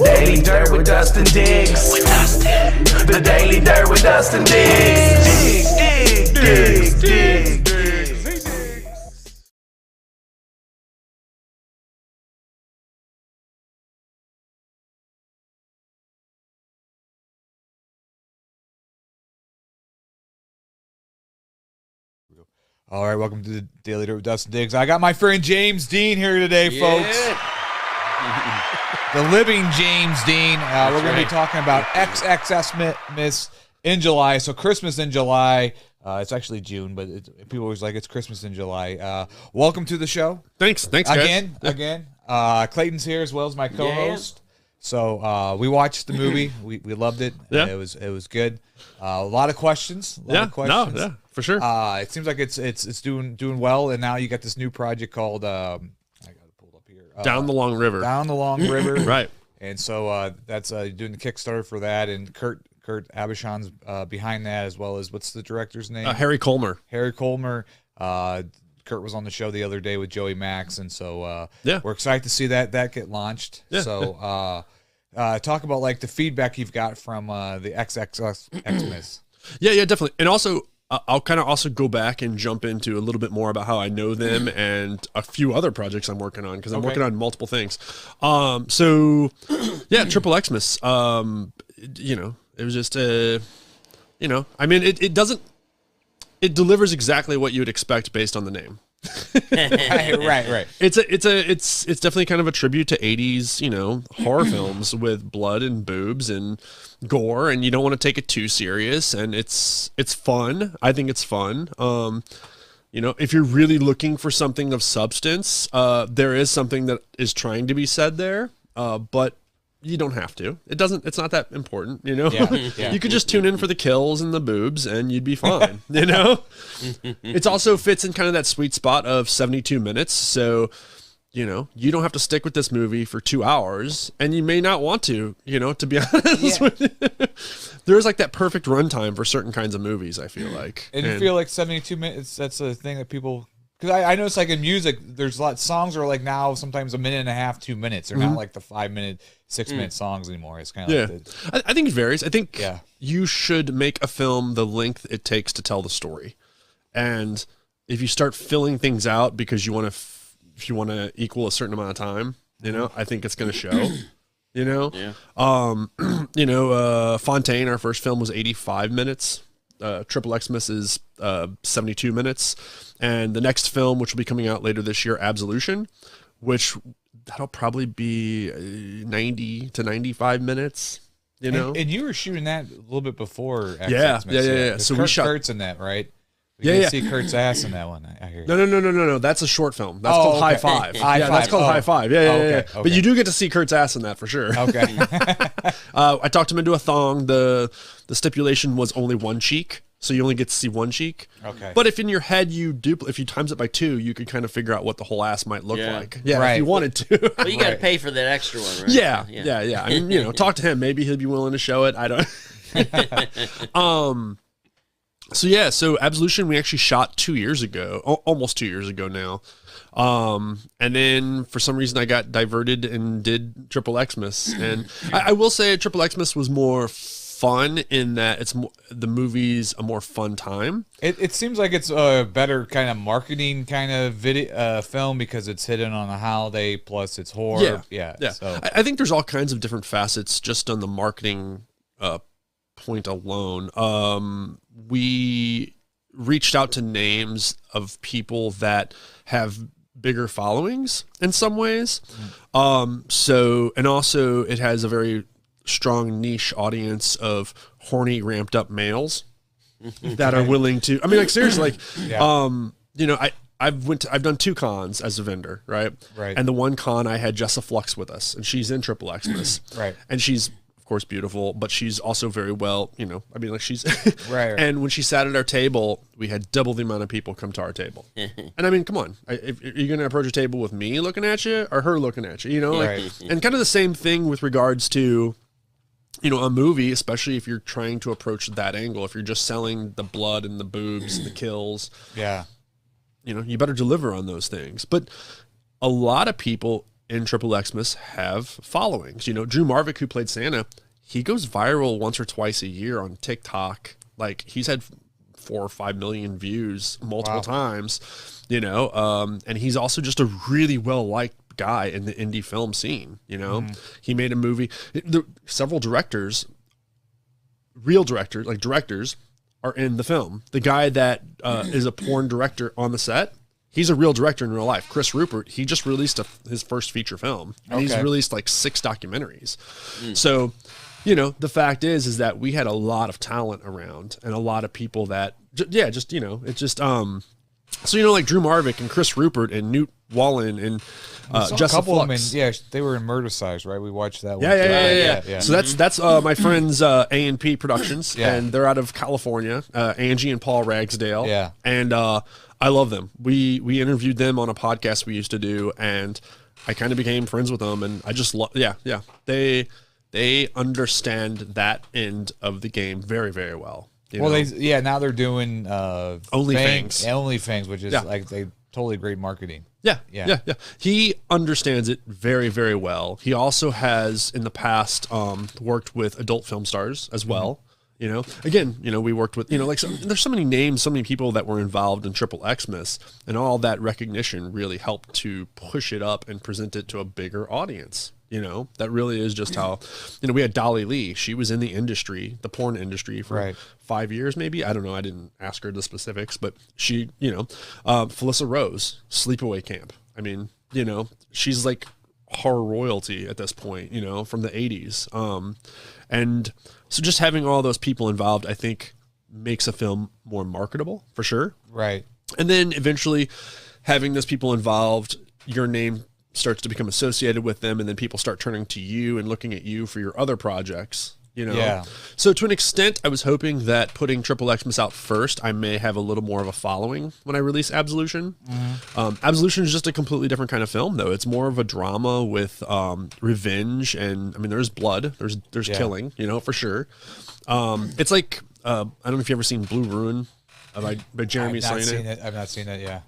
Daily Dirt with Dustin Diggs. The Daily Dirt with Dustin Diggs. Diggs. All right, welcome to the Daily Dirt with Dustin Diggs. I got my friend James Dean here today, folks. The living James Dean. We're going to be talking about XXX-Mas in July. So Christmas in July. It's actually June, but people always like it's Christmas in July. Welcome to the show. Thanks, guys. Again. Clayton's here as well as my co-host. So we watched the movie. We loved it. Yeah. It was good. A lot of questions. Yeah, for sure. It seems like it's doing well, and now you got this new project called I got it pulled up here. Down the Long River. Down the Long River. Right. And so that's doing the Kickstarter for that, and Kurt Abishon's behind that, as well as what's the director's name? Harry Colmer. Harry Colmer. Kurt was on the show the other day with Joey Max, and so we're excited to see that get launched. Yeah. So talk about like the feedback you've got from the XXX-Mas. Yeah, definitely. And also, I'll kind of also go back and jump into a little bit more about how I know them and a few other projects I'm working on, because I'm working on multiple things. So yeah, XXX-Mas. It was just I mean, it delivers exactly what you would expect based on the name. right. It's definitely kind of a tribute to 80s, horror films with blood and boobs and gore, and you don't want to take it too serious, and it's fun. I think it's fun. If you're really looking for something of substance, there is something that is trying to be said there, but you don't have to. It's not that important, Yeah. You could just tune in for the kills and the boobs and you'd be fine, It also fits in kind of that sweet spot of 72 minutes. So, you don't have to stick with this movie for 2 hours, and you may not want to be honest with you. There's like that perfect runtime for certain kinds of movies, I feel like. And you feel like 72 minutes, that's a thing that people... Because I know it's like in music, there's a lot. Songs are like now sometimes a minute and a half, 2 minutes. They're not like the 5 minute, 6 minute songs anymore. It's kind of like I think it varies. I think you should make a film the length it takes to tell the story, and if you start filling things out because you want to, if you want to equal a certain amount of time, I think it's going to show. Fontaine, our first film, was 85 minutes. XXX-Mas is 72 minutes, and the next film, which will be coming out later this year, Absolution, which that'll probably be 90 to 95 minutes. And you were shooting that a little bit before XXX-Mas. Yeah. So we shot Kurt's in that, right? We can see Kurt's ass in that one. I hear you. No. That's a short film. That's called High Five. That's called High Five. Yeah. But you do get to see Kurt's ass in that for sure. Okay. I talked him into a thong. The stipulation was only one cheek, so you only get to see one cheek. Okay. But if in your head if you times it by 2, you could kind of figure out what the whole ass might look like. Yeah, right. If you wanted to. Well, you got to pay for that extra one, right? Yeah. I mean, talk to him. Maybe he'll be willing to show it. I don't. So Absolution we actually shot 2 years ago, almost 2 years ago now. And then for some reason I got diverted and did XXX-Mas. And I will say XXX-Mas was more fun in that the movie's a more fun time. It seems like it's a better kind of marketing kind of video film because it's hidden on a holiday, plus it's horror. Yeah. So I think there's all kinds of different facets just on the marketing point alone. We reached out to names of people that have bigger followings in some ways. And also it has a very strong niche audience of horny, ramped up males that are willing to, I mean, like seriously, like, I've done 2 cons as a vendor, right? Right. And the one con I had Jessa Flux with us, and she's in XXX-Mas. Right. And she's, of course, beautiful, but she's also very well, I mean, like she's right. And when she sat at our table, we had double the amount of people come to our table. And I mean, come on, if you're going to approach a table with me looking at you or her looking at you, Right. And kind of the same thing with regards to, a movie, especially if you're trying to approach that angle. If you're just selling the blood and the boobs and the kills, yeah, you better deliver on those things. But a lot of people in XXX-Mas have followings. You know, Drew Marvick, who played Santa, he goes viral once or twice a year on TikTok. Like, he's had 4 or 5 million views multiple times, you know, and he's also just a really well-liked guy in the indie film scene. You know, he made a movie. Several directors, real directors, like directors, are in the film. The guy that is a porn director on the set, he's a real director in real life. Chris Rupert, he just released his first feature film, and he's released like 6 documentaries. So, you know, the fact is that we had a lot of talent around and a lot of people that, just, you know, it's just, so, you know, like Drew Marvick and Chris Rupert and Newt Wallen and Jessica Flux. They were in Murder Size, right? We watched that one. Yeah. So that's my friends A&P Productions, and they're out of California, Angie and Paul Ragsdale. Yeah. And I love them. We interviewed them on a podcast we used to do, and I kind of became friends with them, and I just love, they understand that end of the game very, very well. Well, now they're doing OnlyFans, which is like they totally great marketing. Yeah. He understands it very, very well. He also has in the past worked with adult film stars as well. You know, again, you know, we worked with, you know, like there's so many names, so many people that were involved in XXX-Mas, and all that recognition really helped to push it up and present it to a bigger audience. You know, that really is just how, you know, we had Dolly Lee. She was in the industry, the porn industry for 5 years, maybe. I don't know. I didn't ask her the specifics, but she, you know, Felissa Rose, Sleepaway Camp. I mean, you know, she's like horror royalty at this point, you know, from the 80s. And so just having all those people involved, I think, makes a film more marketable for sure. Right. And then eventually having those people involved, your name starts to become associated with them, and then people start turning to you and looking at you for your other projects, you know? Yeah. So to an extent, I was hoping that putting XXX-Mas out first, I may have a little more of a following when I release Absolution. Absolution is just a completely different kind of film, though. It's more of a drama with revenge, and I mean, there's blood, there's killing, you know, for sure. It's like, I don't know if you've ever seen Blue Ruin by Jeremy Sainer. I've not seen it, yeah.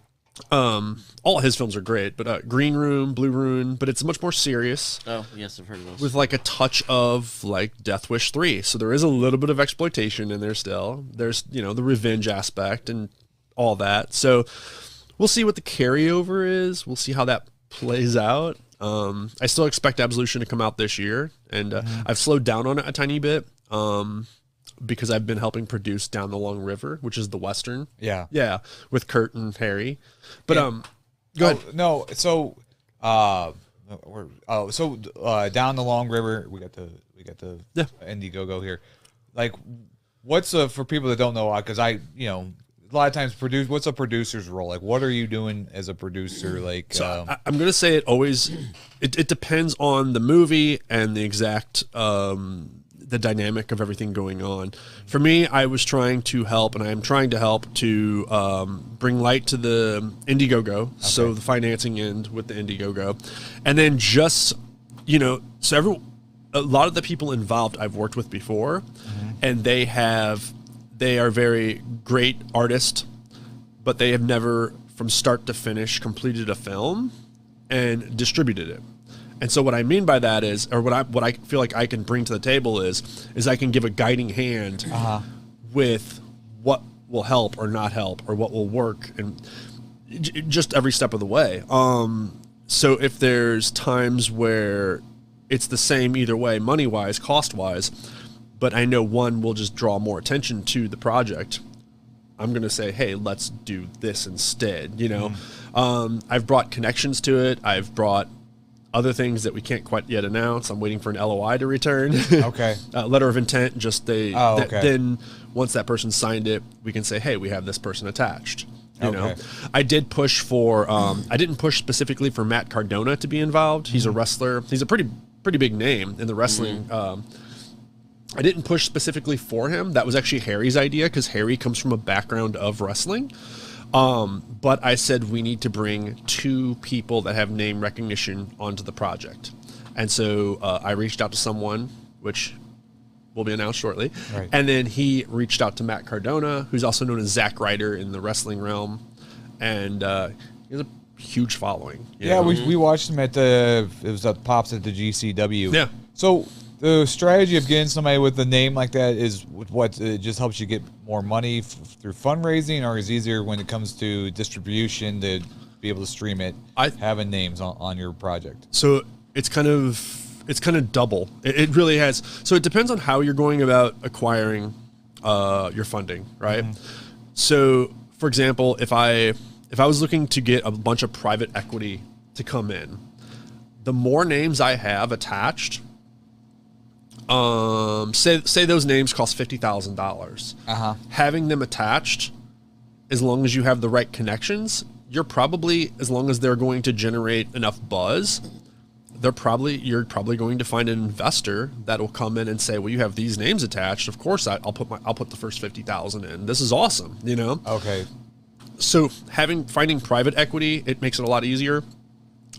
All his films are great, but Green Room, Blue Ruin, but it's much more serious. Oh, yes, I've heard of those. With like a touch of like Death Wish 3. So there is a little bit of exploitation in there still. There's, you know, the revenge aspect and all that. So we'll see what the carryover is. We'll see how that plays out. I still expect Absolution to come out this year, and I've slowed down on it a tiny bit. Because I've been helping produce Down the Long River, which is the Western. Yeah. With Kurt and Harry. But go ahead. No, so Down the Long River, we got the Indiegogo here. Like, what's for people that don't know, because I, you know, a lot of times what's a producer's role? Like, what are you doing as a producer? Like, so I'm gonna say it always. It depends on the movie and the exact the dynamic of everything going on. For me, I was trying to help, and I am trying to help to bring light to the Indiegogo, so the financing end with the Indiegogo, and then just, you know, so a lot of the people involved I've worked with before, and they are very great artists, but they have never, from start to finish, completed a film and distributed it. And so what I mean by that is, or what I feel like I can bring to the table is I can give a guiding hand with what will help or not help, or what will work, and just every step of the way. So if there's times where it's the same either way, money-wise, cost-wise, but I know one will just draw more attention to the project, I'm going to say, hey, let's do this instead, you know? I've brought connections to it. I've brought other things that we can't quite yet announce. I'm waiting for an LOI to return. Letter of intent. Then once that person signed it, we can say, hey, we have this person attached. You know, I did push for, I didn't push specifically for Matt Cardona to be involved. He's a wrestler. He's a pretty big name in the wrestling. I didn't push specifically for him. That was actually Harry's idea, because Harry comes from a background of wrestling. But I said we need to bring 2 people that have name recognition onto the project. And so I reached out to someone, which will be announced shortly. Right. And then he reached out to Matt Cardona, who's also known as Zack Ryder in the wrestling realm. And huge following. Yeah, we watched them at it was at Pops at the GCW. Yeah. So the strategy of getting somebody with a name like that is what it just helps you get more money through fundraising, or is it easier when it comes to distribution to be able to stream it, having names on your project? So it's kind of double. It really has. So it depends on how you're going about acquiring your funding, right? So, for example, if I was looking to get a bunch of private equity to come in, the more names I have attached, say those names cost $50,000. Having them attached, as long as you have the right connections, you're probably, as long as they're going to generate enough buzz, you're probably going to find an investor that will come in and say, well, you have these names attached. Of course, I'll put the first 50,000 in. This is awesome, you know? Okay. So finding private equity, it makes it a lot easier.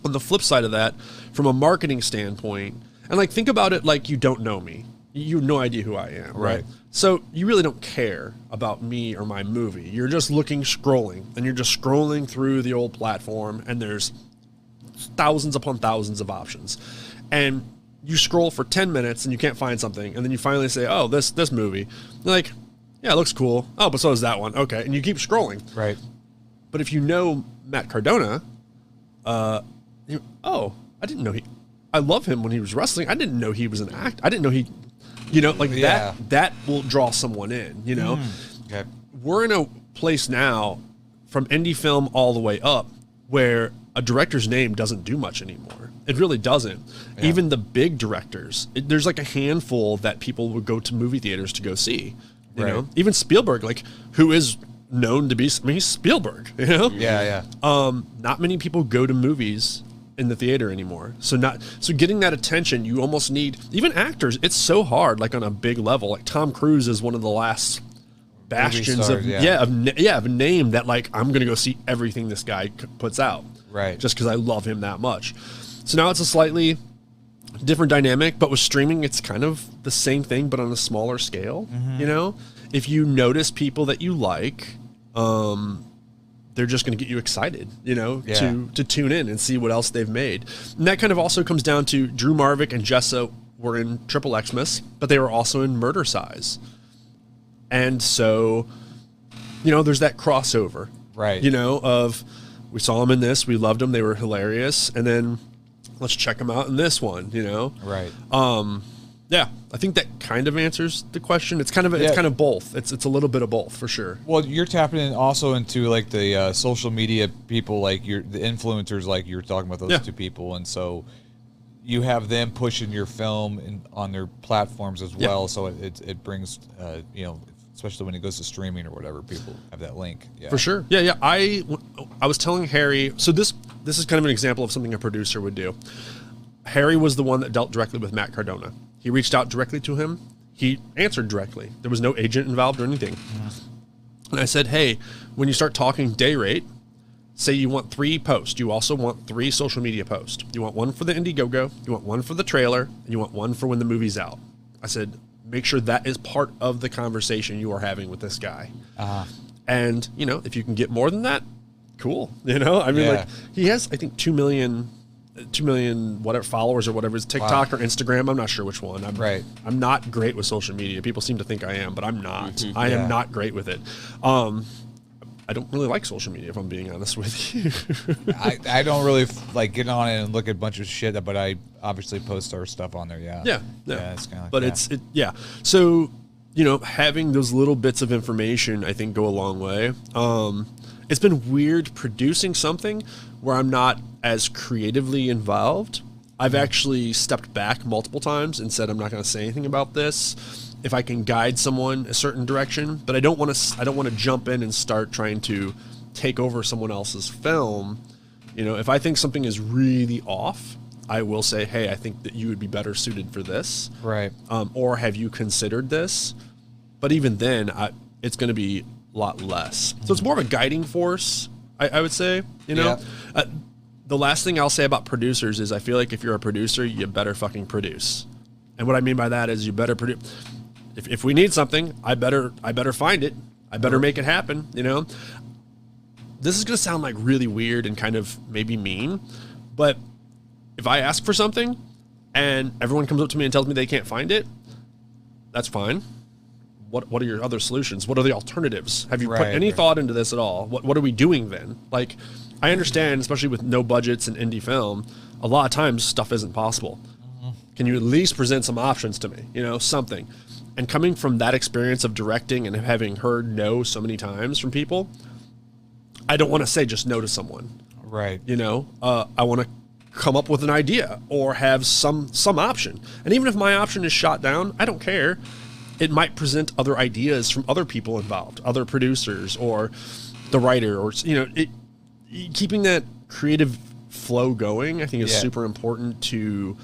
On the flip side of that, from a marketing standpoint, and like, think about it like you don't know me. You have no idea who I am, right? So you really don't care about me or my movie. You're just scrolling, and you're just scrolling through the old platform, and there's thousands upon thousands of options. And you scroll for 10 minutes and you can't find something, and then you finally say, oh, this movie. You're like, yeah, it looks cool. Oh, but so is that one. Okay. And you keep scrolling. Right. But if you know Matt Cardona, I didn't know I love him when he was wrestling. I didn't know he was an actor. I didn't know that will draw someone in, you know? Okay. We're in a place now, from indie film all the way up, where a director's name doesn't do much anymore. It really doesn't. Yeah. Even the big directors, there's like a handful that people would go to movie theaters to go see. You know, even Spielberg, like, who is known to be, he's Spielberg, you know? Yeah. Not many people go to movies in the theater anymore. So getting that attention, you almost need, even actors, it's so hard, like on a big level. Like Tom Cruise is one of the last bastions of a name that, like, I'm going to go see everything this guy puts out. Right. Just because I love him that much. So now it's a slightly different dynamic, but with streaming, it's kind of the same thing, but on a smaller scale. You know, if you notice people that you like, they're just going to get you excited, you know, to tune in and see what else they've made. And that kind of also comes down to Drew Marvick and Jessa were in XXX-Mas, but they were also in Murder Size. And so, you know, there's that crossover, right? You know, of, we saw them in this, we loved them, they were hilarious, and then let's check them out in this one, you know? Right. Yeah, I think that kind of answers the question. It's kind of both. It's a little bit of both, for sure. Well, you're tapping in also into, like, the social media people, like the influencers, like you were talking about those two people, and so you have them pushing your film on their platforms as well. So it brings, you know, especially when it goes to streaming or whatever, people have that link. For sure. Yeah. I was telling Harry, so this is kind of an example of something a producer would do. Harry was the one that dealt directly with Matt Cardona. He reached out directly to him. He answered directly. There was no agent involved or anything. And I said, hey, when you start talking day rate, say you want 3 posts. You also want 3 social media posts. You want one for the Indiegogo, you want one for the trailer, and you want one for when the movie's out. I said, make sure that is part of the conversation you are having with this guy. And, you know, if you can get more than that, cool. You know, I mean, like, he has, I think, 2 million whatever followers or whatever, is TikTok or Instagram. I'm not sure which one. I'm not great with social media. People seem to think I am, but I'm not. I am not great with it. I don't really like social media, if I'm being honest with you. I don't really like get on it and look at a bunch of shit, but I obviously post our stuff on there. Yeah, it's kind of like So, you know, having those little bits of information, I think, go a long way. It's been weird producing something where I'm not as creatively involved. I've actually stepped back multiple times and said, I'm not going to say anything about this. If I can guide someone a certain direction, but I don't want to jump in and start trying to take over someone else's film. You know, if I think something is really off, I will say, hey, I think that you would be better suited for this. Right. Or have you considered this? But even then, it's going to be a lot less. So it's more of a guiding force, I would say, you know. The last thing I'll say about producers is I feel like if you're a producer, you better fucking produce. And what I mean by that is you better produce. If we need something, I better find it. I better make it happen, you know. this is going to sound like really weird and kind of maybe mean, but if I ask for something and everyone comes up to me and tells me they can't find it, that's fine. What are your other solutions? What are the alternatives? Have you put any thought into this at all? What are we doing then? Like, I understand, especially with no budgets and indie film, a lot of times stuff isn't possible. Can you at least present some options to me? You know, something. And coming from that experience of directing and having heard no so many times from people, I don't want to say just no to someone. Right. You know, I want to come up with an idea or have some option. And even if my option is shot down, I don't care. It might present other ideas from other people involved, other producers or the writer, or, you know, keeping that creative flow going, I think is super important to,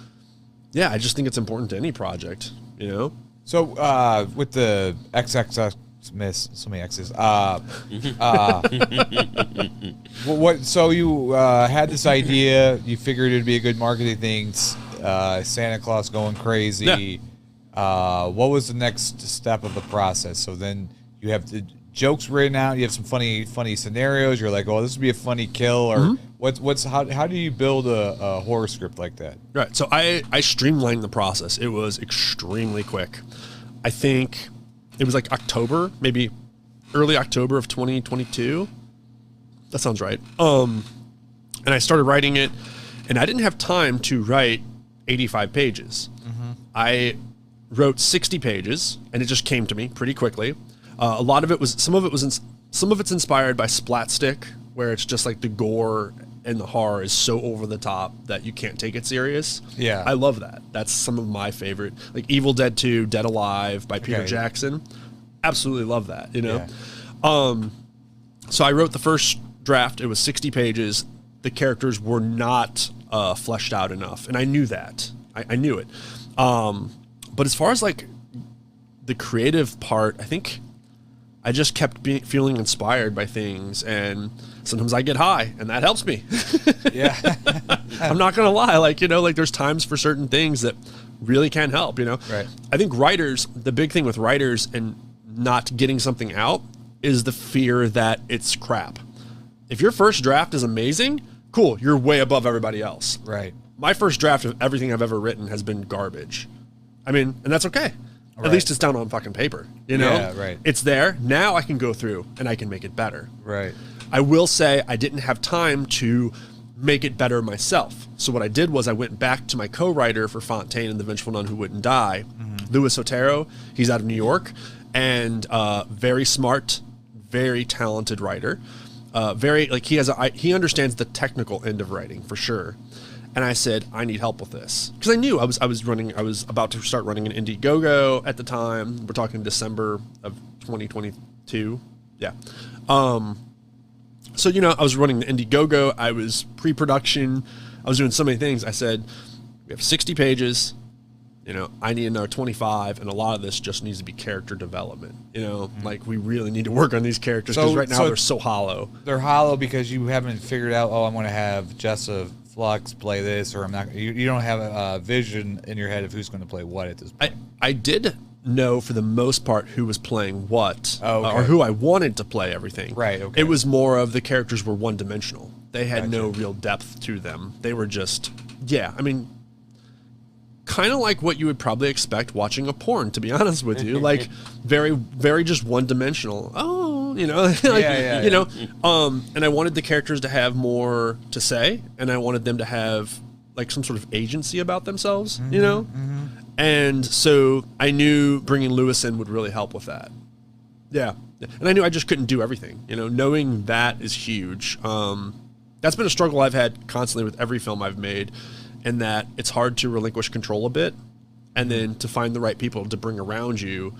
I just think it's important to any project, you know? So with the XXX-Mas, so many X's, so you had this idea, you figured it'd be a good marketing thing, Santa Claus going crazy. Yeah. What was the next step of the process? So then you have the jokes written out. You have some funny scenarios. You're like, oh, this would be a funny kill, or how do you build a horror script like that? Right. So I streamlined the process. It was extremely quick. I think it was like October, maybe early October of 2022. That sounds right. And I started writing it, and I didn't have time to write 85 pages. I wrote 60 pages, and it just came to me pretty quickly. A lot of it was, some of it's inspired by Splatstick, where it's just like the gore and the horror is so over the top that you can't take it serious. Yeah. I love that. That's some of my favorite, like Evil Dead 2, Dead Alive by Peter Jackson. Absolutely love that, you know? Yeah. So I wrote the first draft. It was 60 pages. The characters were not fleshed out enough, and I knew that. I knew it. But as far as like the creative part, I think I just kept feeling inspired by things, and sometimes I get high, and that helps me. Yeah. I'm not going to lie. Like, you know, like there's times for certain things that really can help, you know? Right. I think writers, the big thing with writers and not getting something out is the fear that it's crap. If your first draft is amazing, cool, you're way above everybody else. Right. My first draft of everything I've ever written has been garbage. I mean, and that's okay. Right. At least it's down on fucking paper, you know? Yeah, right. It's there. Now I can go through and I can make it better. Right. I will say I didn't have time to make it better myself. So what I did was I went back to my co-writer for Fontaine and the Vengeful Nun Who Wouldn't Die, Louis Otero. He's out of New York, and very smart, very talented writer. Very, like, he understands the technical end of writing for sure. And I said, I need help with this. Because I knew I was about to start running an Indiegogo at the time. We're talking December of 2022. Yeah. So, you know, I was running the Indiegogo. I was pre-production. I was doing so many things. I said, we have 60 pages. You know, I need another 25. And a lot of this just needs to be character development. You know, like we really need to work on these characters because right now they're so hollow. They're hollow because you haven't figured out, I'm going to have Jessa Flux play this, or I'm not. You don't have a vision in your head of who's going to play what at this point. I did know for the most part who was playing what, or who I wanted to play everything. Right. Okay. It was more of the characters were one dimensional. They had no real depth to them. They were just, I mean, kind of like what you would probably expect watching a porn, to be honest with you. Like very, very just one dimensional. Oh, you know, like, you know, and I wanted the characters to have more to say, and I wanted them to have like some sort of agency about themselves, you know? And so I knew bringing Lewis in would really help with that. Yeah. And I knew I just couldn't do everything, you know, knowing that is huge. That's been a struggle I've had constantly with every film I've made, and that it's hard to relinquish control a bit, and then to find the right people to bring around you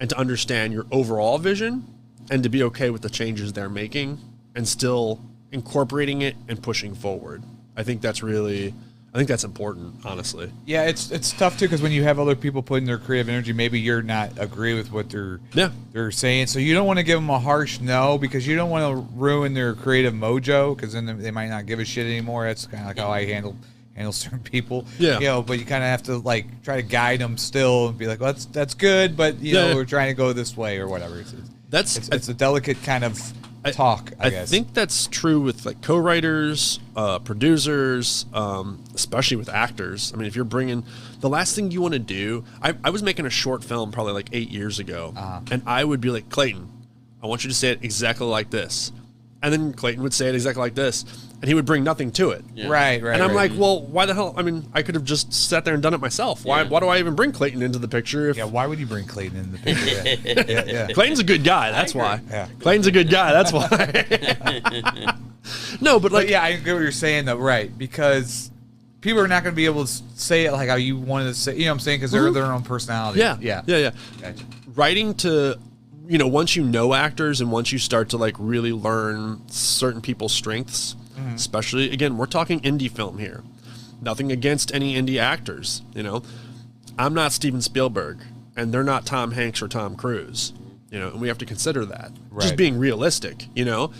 and to understand your overall vision and to be okay with the changes they're making and still incorporating it and pushing forward. I think that's important, honestly. Yeah, it's tough too, because when you have other people putting their creative energy, maybe you're not agree with what they're saying, so you don't want to give them a harsh no, because you don't want to ruin their creative mojo, because then they might not give a shit anymore. That's kind of like how I handle certain people. Yeah, you know, but you kind of have to like try to guide them still and be like, well, that's good, but you know, we're trying to go this way or whatever. It's a delicate kind of talk, I guess. I think that's true with like co-writers, producers, especially with actors. I mean, if you're bringing the last thing you want to do, I was making a short film probably like 8 years ago, and I would be like, Clayton, I want you to say it exactly like this. And then Clayton would say it exactly like this, and he would bring nothing to it. Yeah. Right. And I'm like, well, why the hell? I mean, I could have just sat there and done it myself. Why do I even bring Clayton into the picture? Yeah, why would you bring Clayton in the picture? yeah. Clayton's a good guy, that's why. Yeah. Clayton's a good guy, that's why. No, but like... But yeah, I get what you're saying, though, right, because people are not going to be able to say it like how you wanted to say, you know what I'm saying, because they're their own personality. Yeah. Gotcha. Writing to... You know, once you know actors and once you start to like really learn certain people's strengths, especially, again, we're talking indie film here. Nothing against any indie actors, you know. I'm not Steven Spielberg, and they're not Tom Hanks or Tom Cruise, you know, and we have to consider that. Right. Just being realistic, you know.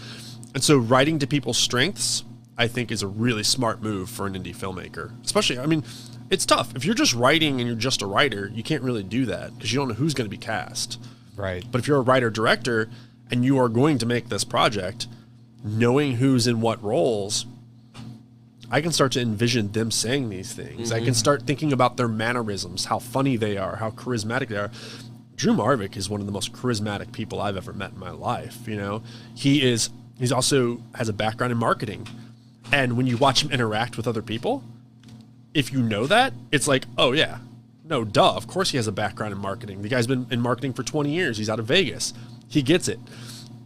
And so writing to people's strengths, I think, is a really smart move for an indie filmmaker. Especially, I mean, it's tough. If you're just writing and you're just a writer, you can't really do that because you don't know who's going to be cast. Right. But if you're a writer-director and you are going to make this project, knowing who's in what roles, I can start to envision them saying these things. I can start thinking about their mannerisms, how funny they are, how charismatic they are. Drew Marvick is one of the most charismatic people I've ever met in my life. You know, he's also has a background in marketing. And when you watch him interact with other people, if you know that, it's like, oh yeah, no, duh. Of course he has a background in marketing. The guy's been in marketing for 20 years. He's out of Vegas. He gets it.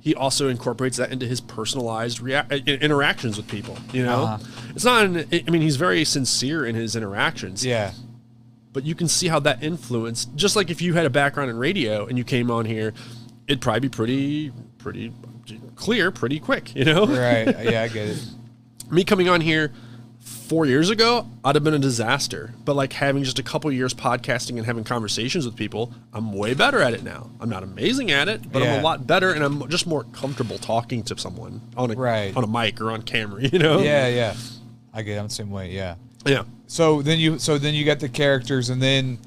He also incorporates that into his personalized interactions with people. You know, it's not. I mean, he's very sincere in his interactions. Yeah. But you can see how that influenced. Just like if you had a background in radio and you came on here, it'd probably be pretty clear, pretty quick. You know. Right. Yeah, I get it. Me coming on here 4 years ago, I'd have been a disaster. But like having just a couple years podcasting and having conversations with people, I'm way better at it now. I'm not amazing at it, but I'm a lot better, and I'm just more comfortable talking to someone on a mic or on camera. You know? Yeah. I get it. I'm the same way. Yeah. Yeah. So then you got the characters, and then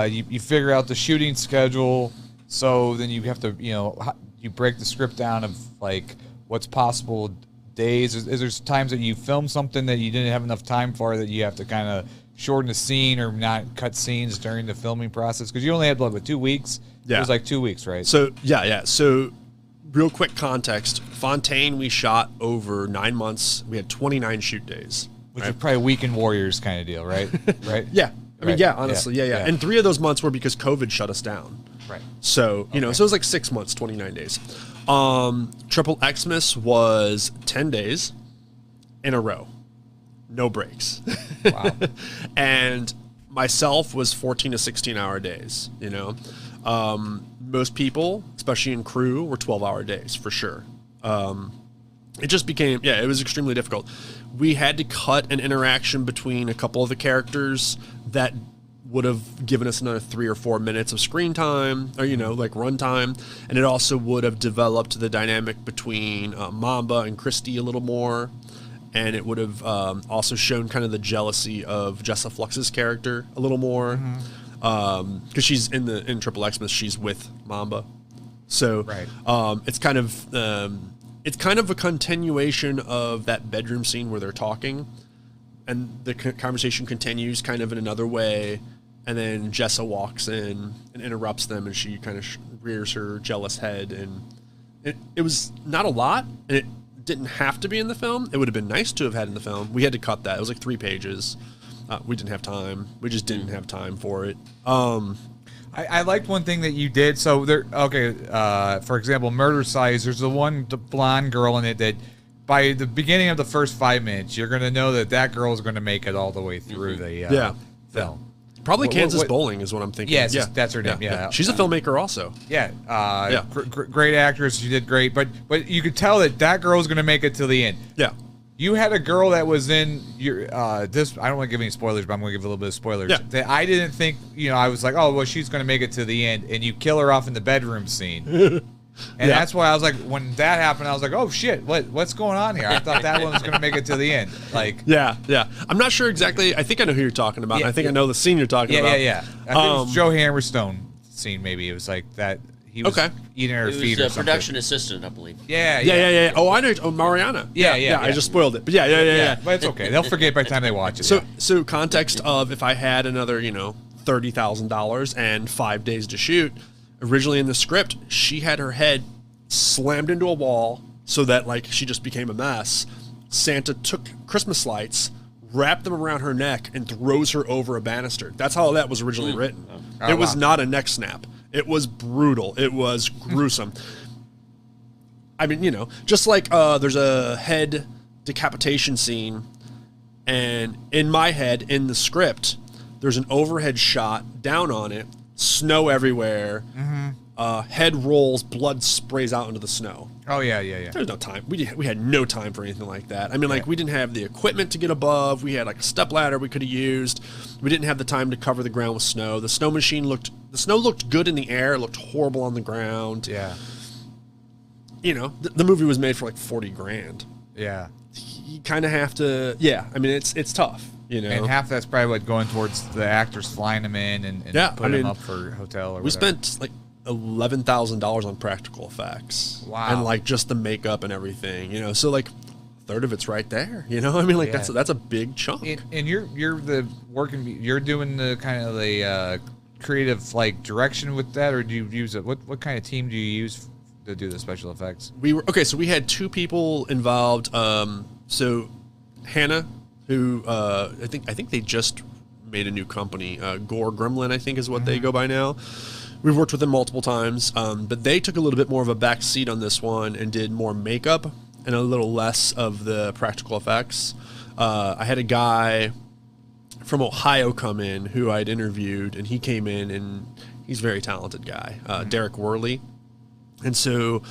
you figure out the shooting schedule. So then you have to, you know, you break the script down of like what's possible days. Is there times that you film something that you didn't have enough time for that you have to kind of shorten the scene or not cut scenes during the filming process? Because you only had, what, 2 weeks? Yeah. It was like 2 weeks, right? So, yeah. So, real quick context. Fontaine, we shot over 9 months. We had 29 shoot days. Which is probably Weekend Warriors kind of deal, right? Right? Yeah. I mean, Right. yeah, honestly, yeah. And 3 of those months were because COVID shut us down. Right. So, you know, so it was like 6 months, 29 days. XXX-Mas was 10 days in a row. No breaks. Wow. And myself was 14 to 16-hour days, you know. Most people, especially in crew, were 12-hour days for sure. It just became, it was extremely difficult. We had to cut an interaction between a couple of the characters that would have given us another 3 or 4 minutes of screen time, or, you know, like run time. And it also would have developed the dynamic between Mamba and Christy a little more. And it would have also shown kind of the jealousy of Jessa Flux's character a little more. Because she's in XXX-Mas, she's with Mamba. So it's kind of a continuation of that bedroom scene where they're talking, and the conversation continues kind of in another way, and then Jessa walks in and interrupts them, and she kind of rears her jealous head, and it was not a lot, and it didn't have to be in the film. It would have been nice to have had in the film. We had to cut that. It was like 3 pages. We didn't have time. We just didn't have time for it. I liked one thing that you did. So there, for example, Murder Size. There's the blonde girl in it that, by the beginning of the first 5 minutes, you're going to know that girl is going to make it all the way through the film. Probably Kansas Bowling is what I'm thinking. Yes, that's her name. Yeah. She's a filmmaker also. Yeah. Great actress. She did great, but you could tell that girl is going to make it till the end. Yeah. You had a girl that was in your this. I don't want to give any spoilers, but I'm going to give a little bit of spoilers. Yeah. That I didn't think. You know, I was like, oh well, she's going to make it to the end, and you kill her off in the bedroom scene. And that's why I was like, when that happened, I was like, oh shit, what's going on here? I thought that one was going to make it to the end. Like, yeah. I'm not sure exactly. I think I know who you're talking about. I think I know the scene you're talking about. Yeah. I think it was Joe Hammerstone scene. Maybe it was like that. He was eating her feet or He was a something. production assistant, I believe. Yeah. Oh, I know. Oh, Mariana. Yeah. I just spoiled it. But yeah. But it's okay. They'll forget by the time they watch it. So context of if I had another, $30,000 and 5 days to shoot, originally in the script, she had her head slammed into a wall so that she just became a mess. Santa took Christmas lights, wrapped them around her neck, and throws her over a banister. That's how that was originally written. It was not a neck snap. It was brutal. It was gruesome. I mean, just like there's a head decapitation scene, and in my head, in the script, there's an overhead shot down on it, snow everywhere, head rolls, blood sprays out into the snow. Oh, yeah. There's no time. We had no time for anything like that. I mean, we didn't have the equipment to get above. We had a step ladder we could have used. We didn't have the time to cover the ground with snow. The snow looked good in the air. It looked horrible on the ground. Yeah. The movie was made for $40,000. Yeah. You kind of have to. Yeah. I mean, it's tough. And half that's probably going towards the actors flying them in and putting them up for hotel or whatever. We spent $11,000 on practical effects. Wow. And just the makeup and everything, so a third of it's right there. I mean, that's a big chunk. And you're doing the kind of the creative direction with that, or do you use it? What kind of team do you use to do the special effects? So we had two people involved. So Hannah, who I think they just made a new company, Gore Gremlin, I think is what they go by now. We've worked with them multiple times, but they took a little bit more of a back seat on this one and did more makeup and a little less of the practical effects. I had a guy from Ohio come in who I'd interviewed, and he came in, and he's a very talented guy, Derek Worley. And so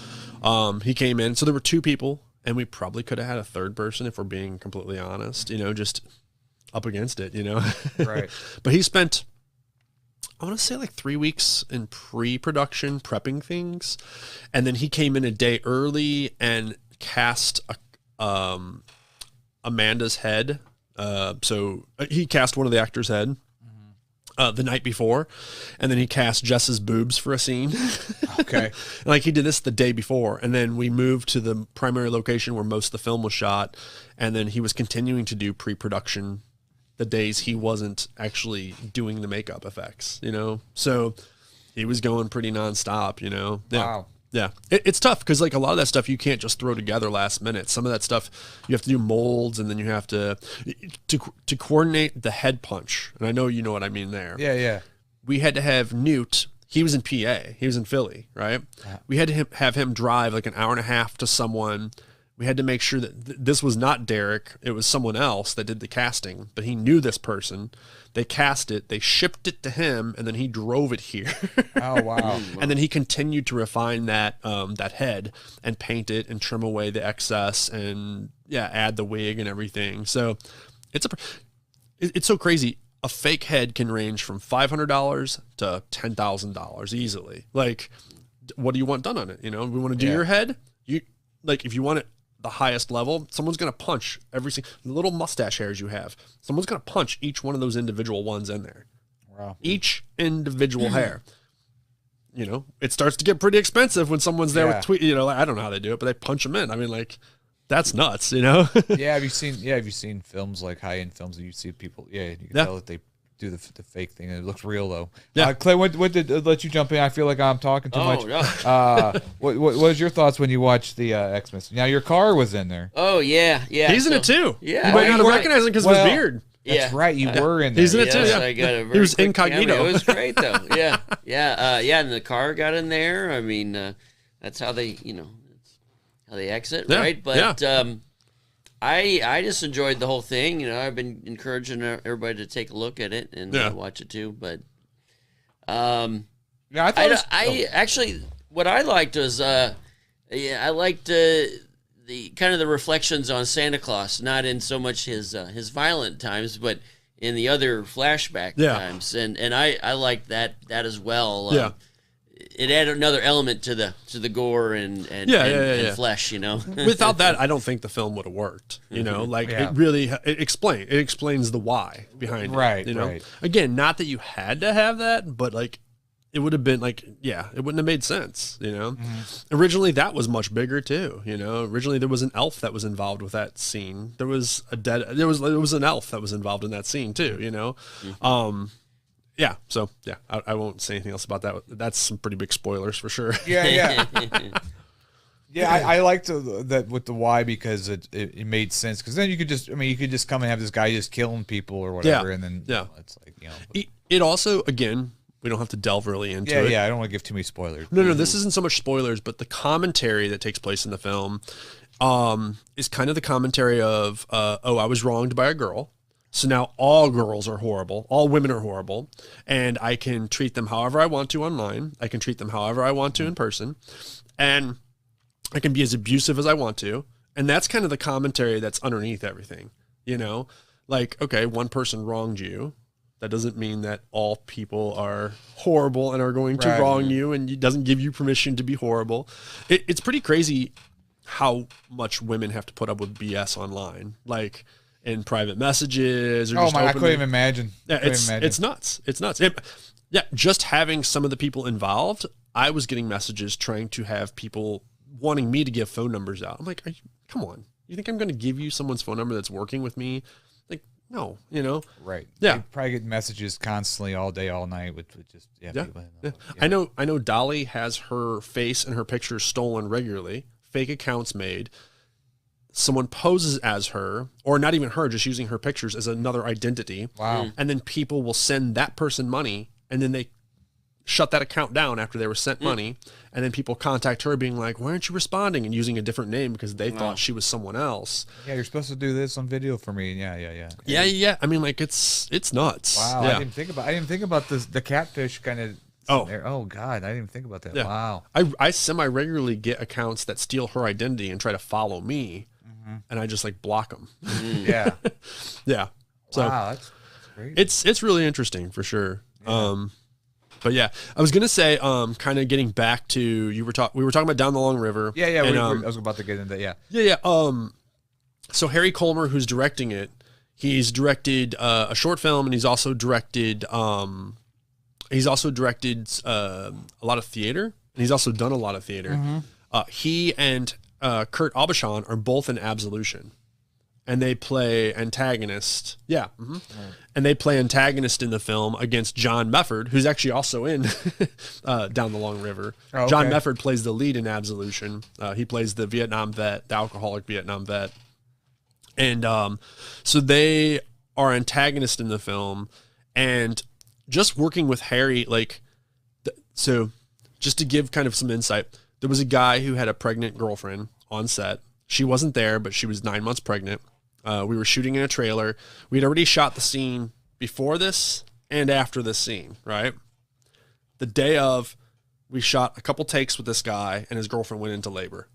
he came in. So there were two people, and we probably could have had a third person if we're being completely honest, just up against it, Right. But he spent, I want to say 3 weeks in pre-production prepping things. And then he came in a day early and cast Amanda's head. So he cast one of the actors' head the night before, and then he cast Jess's boobs for a scene. Okay. He did this the day before, and then we moved to the primary location where most of the film was shot, and then he was continuing to do pre-production the days he wasn't actually doing the makeup effects, So he was going pretty nonstop, Yeah. Wow. Yeah. It's tough because a lot of that stuff you can't just throw together last minute. Some of that stuff you have to do molds, and then you have to coordinate the head punch. And I know you know what I mean there. Yeah. We had to have Newt. He was in PA. He was in Philly, right? We had to have him drive an hour and a half to someone. We had to make sure that this was not Derek. It was someone else that did the casting, but he knew this person. They cast it. They shipped it to him, and then he drove it here. Oh, wow. And then he continued to refine that head and paint it and trim away the excess and add the wig and everything. So it's so crazy. A fake head can range from $500 to $10,000 easily. What do you want done on it? We want to do your head. If you want it the highest level, someone's going to punch every single little mustache hairs you have. Someone's going to punch each one of those individual ones in there. Wow. Each individual hair. It starts to get pretty expensive when someone's there with tweet. I don't know how they do it, but they punch them in. I mean, that's nuts. Yeah. Have you seen films high-end films that you see people? Yeah, you can tell that they do the fake thing, and it looks real though. Yeah. Clay, what did let you jump in? I feel like I'm talking too much. No. What was your thoughts when you watched the Xmas? Now your car was in there. Oh yeah. He's in it too. Yeah. You might not have recognized him because of his beard. That's right. You were in there. He's in it too. Yes, Yeah. I got a very He was quick incognito. cameo. It was great though. Yeah. And the car got in there. I mean, that's how they, how they exit, right? But I just enjoyed the whole thing. I've been encouraging everybody to take a look at it and watch it too. But I actually what I liked was I liked the kind of the reflections on Santa Claus, not in so much his violent times, but in the other flashback times, and I liked that as well. It added another element to the gore and flesh, Without that, I don't think the film would have worked. It really it explains the why behind it. Right. Again, not that you had to have that, but it would have been like, yeah, it wouldn't have made sense, you know? Originally, that was much bigger too, you know? Originally, there was an elf that was involved with that scene. There was an elf that was involved in that scene too, you know? Yeah, so, yeah, I won't say anything else about that. That's some pretty big spoilers for sure. Yeah. I liked that with the why because it made sense. Because then you could just come and have this guy just killing people or whatever, and then it's like, you know. It also, again, we don't have to delve really into it. Yeah, I don't want to give too many spoilers. No, this isn't so much spoilers, but the commentary that takes place in the film is kind of the commentary of, I was wronged by a girl. So now all girls are horrible. All women are horrible. And I can treat them however I want to online. I can treat them however I want to in person. And I can be as abusive as I want to. And that's kind of the commentary that's underneath everything. You know, like, okay, one person wronged you. That doesn't mean that all people are horrible and are going to wrong you, and it doesn't give you permission to be horrible. It's pretty crazy how much women have to put up with BS online, like in private messages. Or I couldn't even imagine. Yeah, it's nuts. It's nuts. Just having some of the people involved, I was getting messages trying to have people wanting me to give phone numbers out. I'm like, come on. You think I'm going to give you someone's phone number that's working with me? Like, no, you know? Right. Yeah. They probably get messages constantly all day, all night with just, people. Yeah. I know Dolly has her face and her pictures stolen regularly, fake accounts made. Someone poses as her, or not even her, just using her pictures as another identity. Wow. And then people will send that person money, and then they shut that account down after they were sent money. And then people contact her being like, why aren't you responding? And using a different name because they thought she was someone else. Yeah, you're supposed to do this on video for me. Yeah. I mean, like, it's nuts. Wow. Yeah. I didn't think about this, the catfish kind of. Oh God, I didn't even think about that. Yeah. Wow. I semi-regularly get accounts that steal her identity and try to follow me. And I just like block them. Yeah. Yeah. So wow, that's great. It's really interesting for sure. Yeah. But yeah, I was gonna say, kind of getting back to we were talking about Down the Long River. Yeah. And, I was about to get into that. Yeah. So Harry Colmer, who's directing it, he's directed a short film, and he's also directed a lot of theater, and he's also done a lot of theater. He and Kurt Aubuchon are both in Absolution, and they play antagonist. Yeah. And they play antagonist in the film against John Mefford, who's actually also in Down the Long River. Oh, okay. John Mefford plays the lead in Absolution. He plays the Vietnam vet, the alcoholic Vietnam vet. And so they are antagonists in the film. And just working with Harry, like, so just to give kind of some insight, there was a guy who had a pregnant girlfriend on set. She wasn't there, but she was 9 months pregnant. We were shooting in a trailer. We'd already shot the scene before this and after this scene, right? The day of, we shot a couple takes with this guy, and his girlfriend went into labor.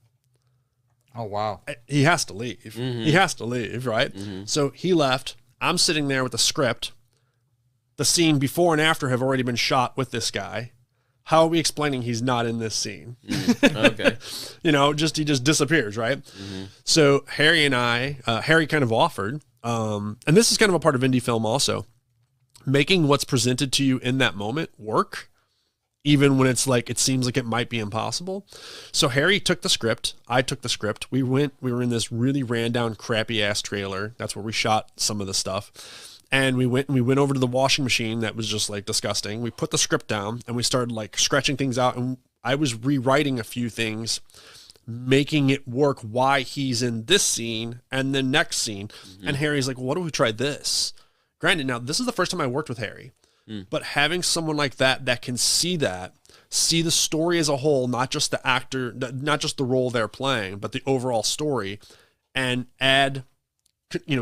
Oh, wow. He has to leave. He has to leave, right? So he left. I'm sitting there with the script. The scene before and after have already been shot with this guy. How are we explaining he's not in this scene? Okay. You know, he just disappears, right? So Harry and Harry kind of offered, and this is kind of a part of indie film also, making what's presented to you in that moment work, even when it's like, it seems like it might be impossible. So Harry took the script. I took the script. We were in this really ran down, crappy ass trailer. That's where we shot some of the stuff. And we went over to the washing machine that was just like disgusting. We put the script down and we started like scratching things out. And I was rewriting a few things, making it work why he's in this scene and the next scene. And Harry's like, well, what if we try this? Granted, now this is the first time I worked with Harry, but having someone like that can see the story as a whole, not just the actor, not just the role they're playing, but the overall story, and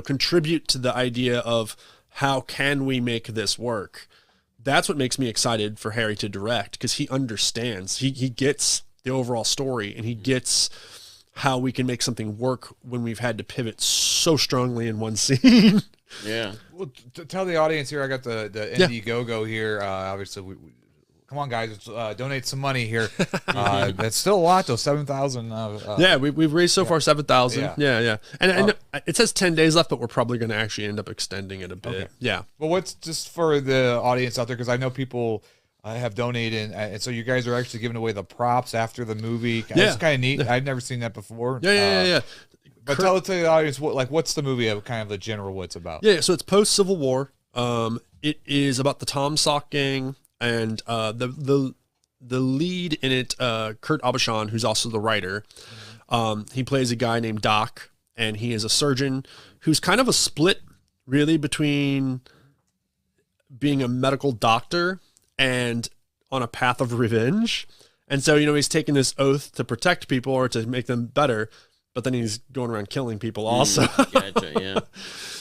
contribute to the idea of, how can we make this work? That's what makes me excited for Harry to direct, because he understands. He gets the overall story, and he gets how we can make something work when we've had to pivot so strongly in one scene. Yeah. Well, to tell the audience here, I got the Indiegogo here. Obviously, we come on, guys, let's donate some money here. That's still a lot, though. 7,000. Yeah, we've raised so far 7,000. Yeah. And it says 10 days left, but we're probably going to actually end up extending it a bit. Okay. Yeah. Well, what's just for the audience out there, because I know people have donated, and so you guys are actually giving away the props after the movie. Yeah. It's kind of neat. I've never seen that before. Yeah. But tell the audience what's the movie of kind of the general what it's about. Yeah, so it's post Civil War. It is about the Tom Sock gang, and the lead in it, Kurt Abishan, who's also the writer. He plays a guy named Doc, and he is a surgeon who's kind of a split, really, between being a medical doctor and on a path of revenge. And so, he's taking this oath to protect people or to make them better, but then he's going around killing people also. Gotcha, yeah.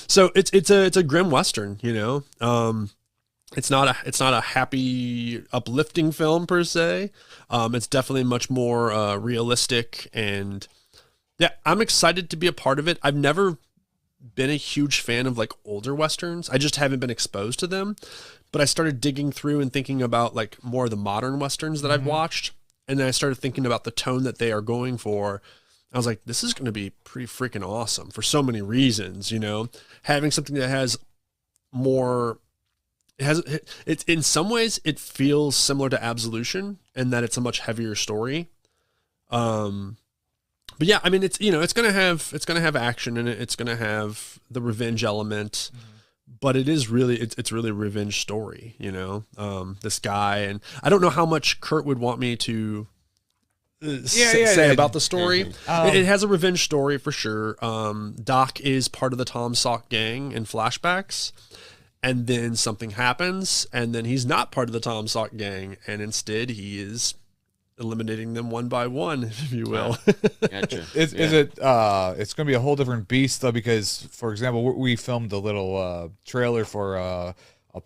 So it's a grim Western, It's not a happy, uplifting film per se. It's definitely much more realistic, and yeah, I'm excited to be a part of it. I've never been a huge fan of like older Westerns. I just haven't been exposed to them, but I started digging through and thinking about like more of the modern Westerns that I've watched. And then I started thinking about the tone that they are going for. I was like, this is going to be pretty freaking awesome for so many reasons, having something that has more, it's in some ways it feels similar to Absolution in that it's a much heavier story. But yeah, I mean, it's going to have action in it. It's going to have the revenge element, but it's really a revenge story, this guy. And I don't know how much Kurt would want me to say about the story. It has a revenge story for sure. Doc is part of the Tom Sock gang in flashbacks, and then something happens, and then he's not part of the Tom Sock gang, and instead he is eliminating them one by one, if you will. Gotcha. Is it? It's going to be a whole different beast though, because for example, we filmed a little trailer for a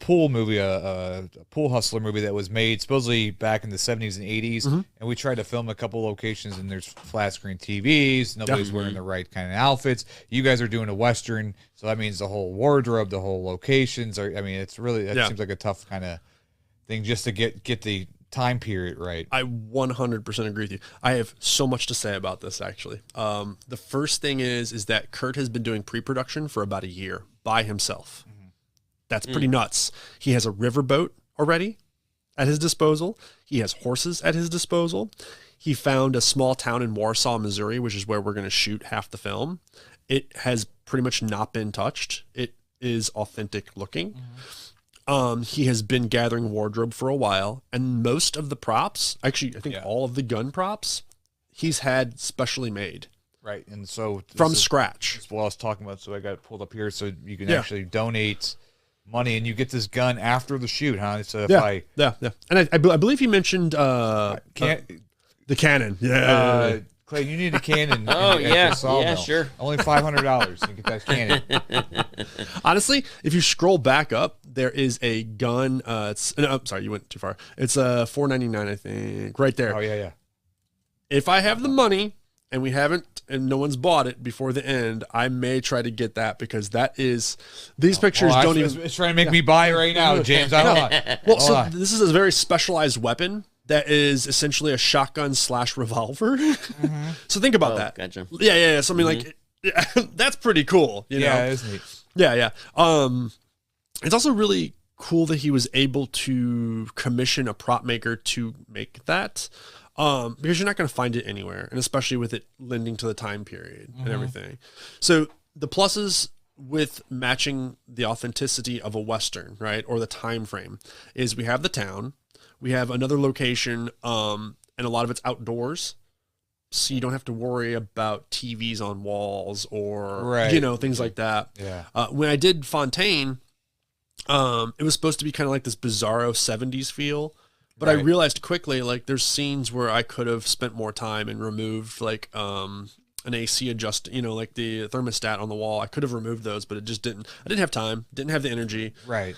pool movie, a pool hustler movie that was made supposedly back in the 70s and 80s, and we tried to film a couple locations, and there's flat screen TVs, nobody's wearing the right kind of outfits. You guys are doing a Western, so that means the whole wardrobe, the whole locations are. I mean, it's really seems like a tough kind of thing just to get the time period right. I 100% agree with you. I have so much to say about this, actually. The first thing is that Kurt has been doing pre-production for about a year by himself. That's pretty nuts. He has a riverboat already at his disposal. He has horses at his disposal. He found a small town in Warsaw, Missouri, which is where we're going to shoot half the film. It has pretty much not been touched. It is authentic looking. He has been gathering wardrobe for a while, and most of the props, actually, I think all of the gun props, he's had specially made. Right, and so from scratch. That's what I was talking about, so I got it pulled up here so you can actually donate money, and you get this gun after the shoot, huh? So if And I believe he mentioned the cannon. Clay, you need a cannon. Sure. Only $500 to get that cannon. Honestly, if you scroll back up, there is a gun. I'm sorry, you went too far. It's $4.99, I think, right there. Oh yeah. If I have the money and no one's bought it before the end, I may try to get that, because that is these pictures don't even. It's trying to make me buy it right now, James. I don't know. Well, this is a very specialized weapon that is essentially a shotgun / revolver. So think about that. Gotcha. Yeah. So I mean, that's pretty cool. You know? Yeah, it is neat. Yeah. It's also really cool that he was able to commission a prop maker to make that. Because you're not going to find it anywhere, and especially with it lending to the time period and everything. So the pluses with matching the authenticity of a Western, right, or the time frame, is we have the town, we have another location, and a lot of it's outdoors, so you don't have to worry about TVs on walls or things like that. Yeah. When I did Fontaine, it was supposed to be kind of like this bizarro 70s feel. But I realized quickly, like, there's scenes where I could have spent more time and removed, like, an AC adjust, like the thermostat on the wall. I could have removed those, but it just didn't. I didn't have time, didn't have the energy. Right.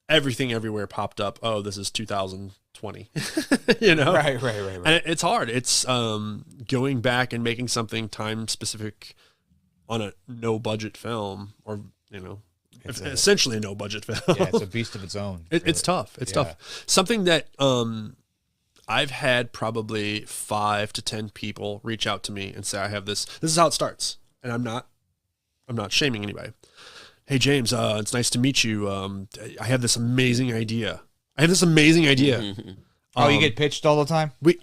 Everything everywhere popped up. Oh, this is 2020. Right. And it's hard. It's going back and making something time specific on a no budget film, or essentially a no budget film. Yeah, it's a beast of its own. It's tough. It's tough. Something that I've had probably 5 to 10 people reach out to me and say, I have this. This is how it starts. And I'm not shaming anybody. Hey, James, it's nice to meet you. I have this amazing idea. I have this amazing idea. Oh, you get pitched all the time? We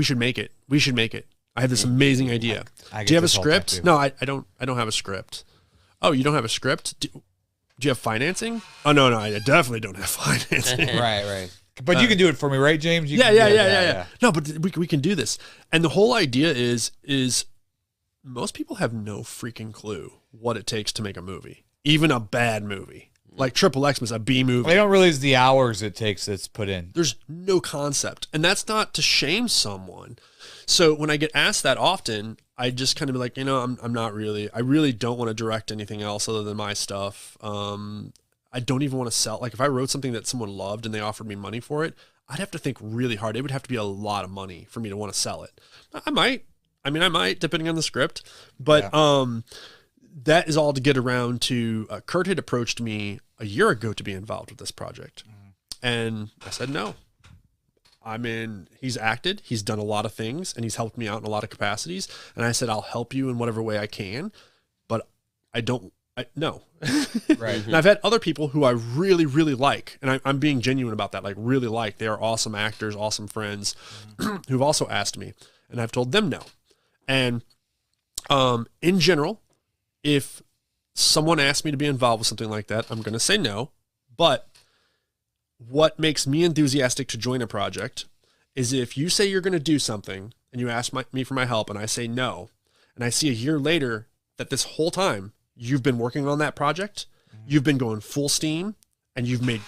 should make it. We should make it. I have this amazing idea. I Do you have a this all the time, script? too. No, I don't have a script. Oh, you don't have a script? Do you have financing? Oh, no, I definitely don't have financing. Right. But you can do it for me, right, James? You Yeah, can, yeah. No, but we can do this. And the whole idea is most people have no freaking clue what it takes to make a movie, even a bad movie. Like XXX-Mas, a B movie. They don't realize the hours it takes that's put in. There's no concept. And that's not to shame someone. So when I get asked that often, I just kind of be like, I'm not really, I really don't want to direct anything else other than my stuff. I don't even want to sell. Like if I wrote something that someone loved and they offered me money for it, I'd have to think really hard. It would have to be a lot of money for me to want to sell it. I might, depending on the script, but, that is all to get around to, Kurt had approached me a year ago to be involved with this project. And I said, no. He's acted, he's done a lot of things, and he's helped me out in a lot of capacities. And I said, I'll help you in whatever way I can, but no. Right. And I've had other people who I really, really like, and I'm being genuine about that, like really like. They are awesome actors, awesome friends, who've also asked me, and I've told them no. And in general, if someone asks me to be involved with something like that, I'm going to say no. But what makes me enthusiastic to join a project is if you say you're going to do something and you ask me for my help and I say no, and I see a year later that this whole time you've been working on that project, you've been going full steam, and you've made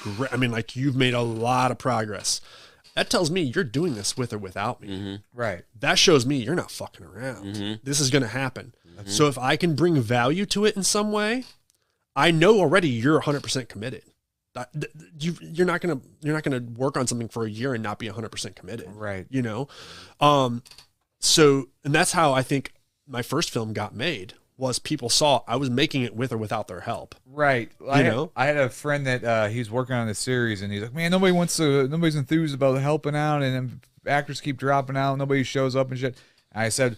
you've made a lot of progress. That tells me you're doing this with or without me. Right. That shows me you're not fucking around. This is going to happen. So if I can bring value to it in some way, I know already you're 100% committed. You're not gonna work on something for a year and not be 100% committed. Right. So, and that's how I think my first film got made, was people saw I was making it with or without their help. Right. I had a friend that he's working on this series, and he's like, man, nobody's enthused about helping out, and actors keep dropping out, nobody shows up and shit. And I said,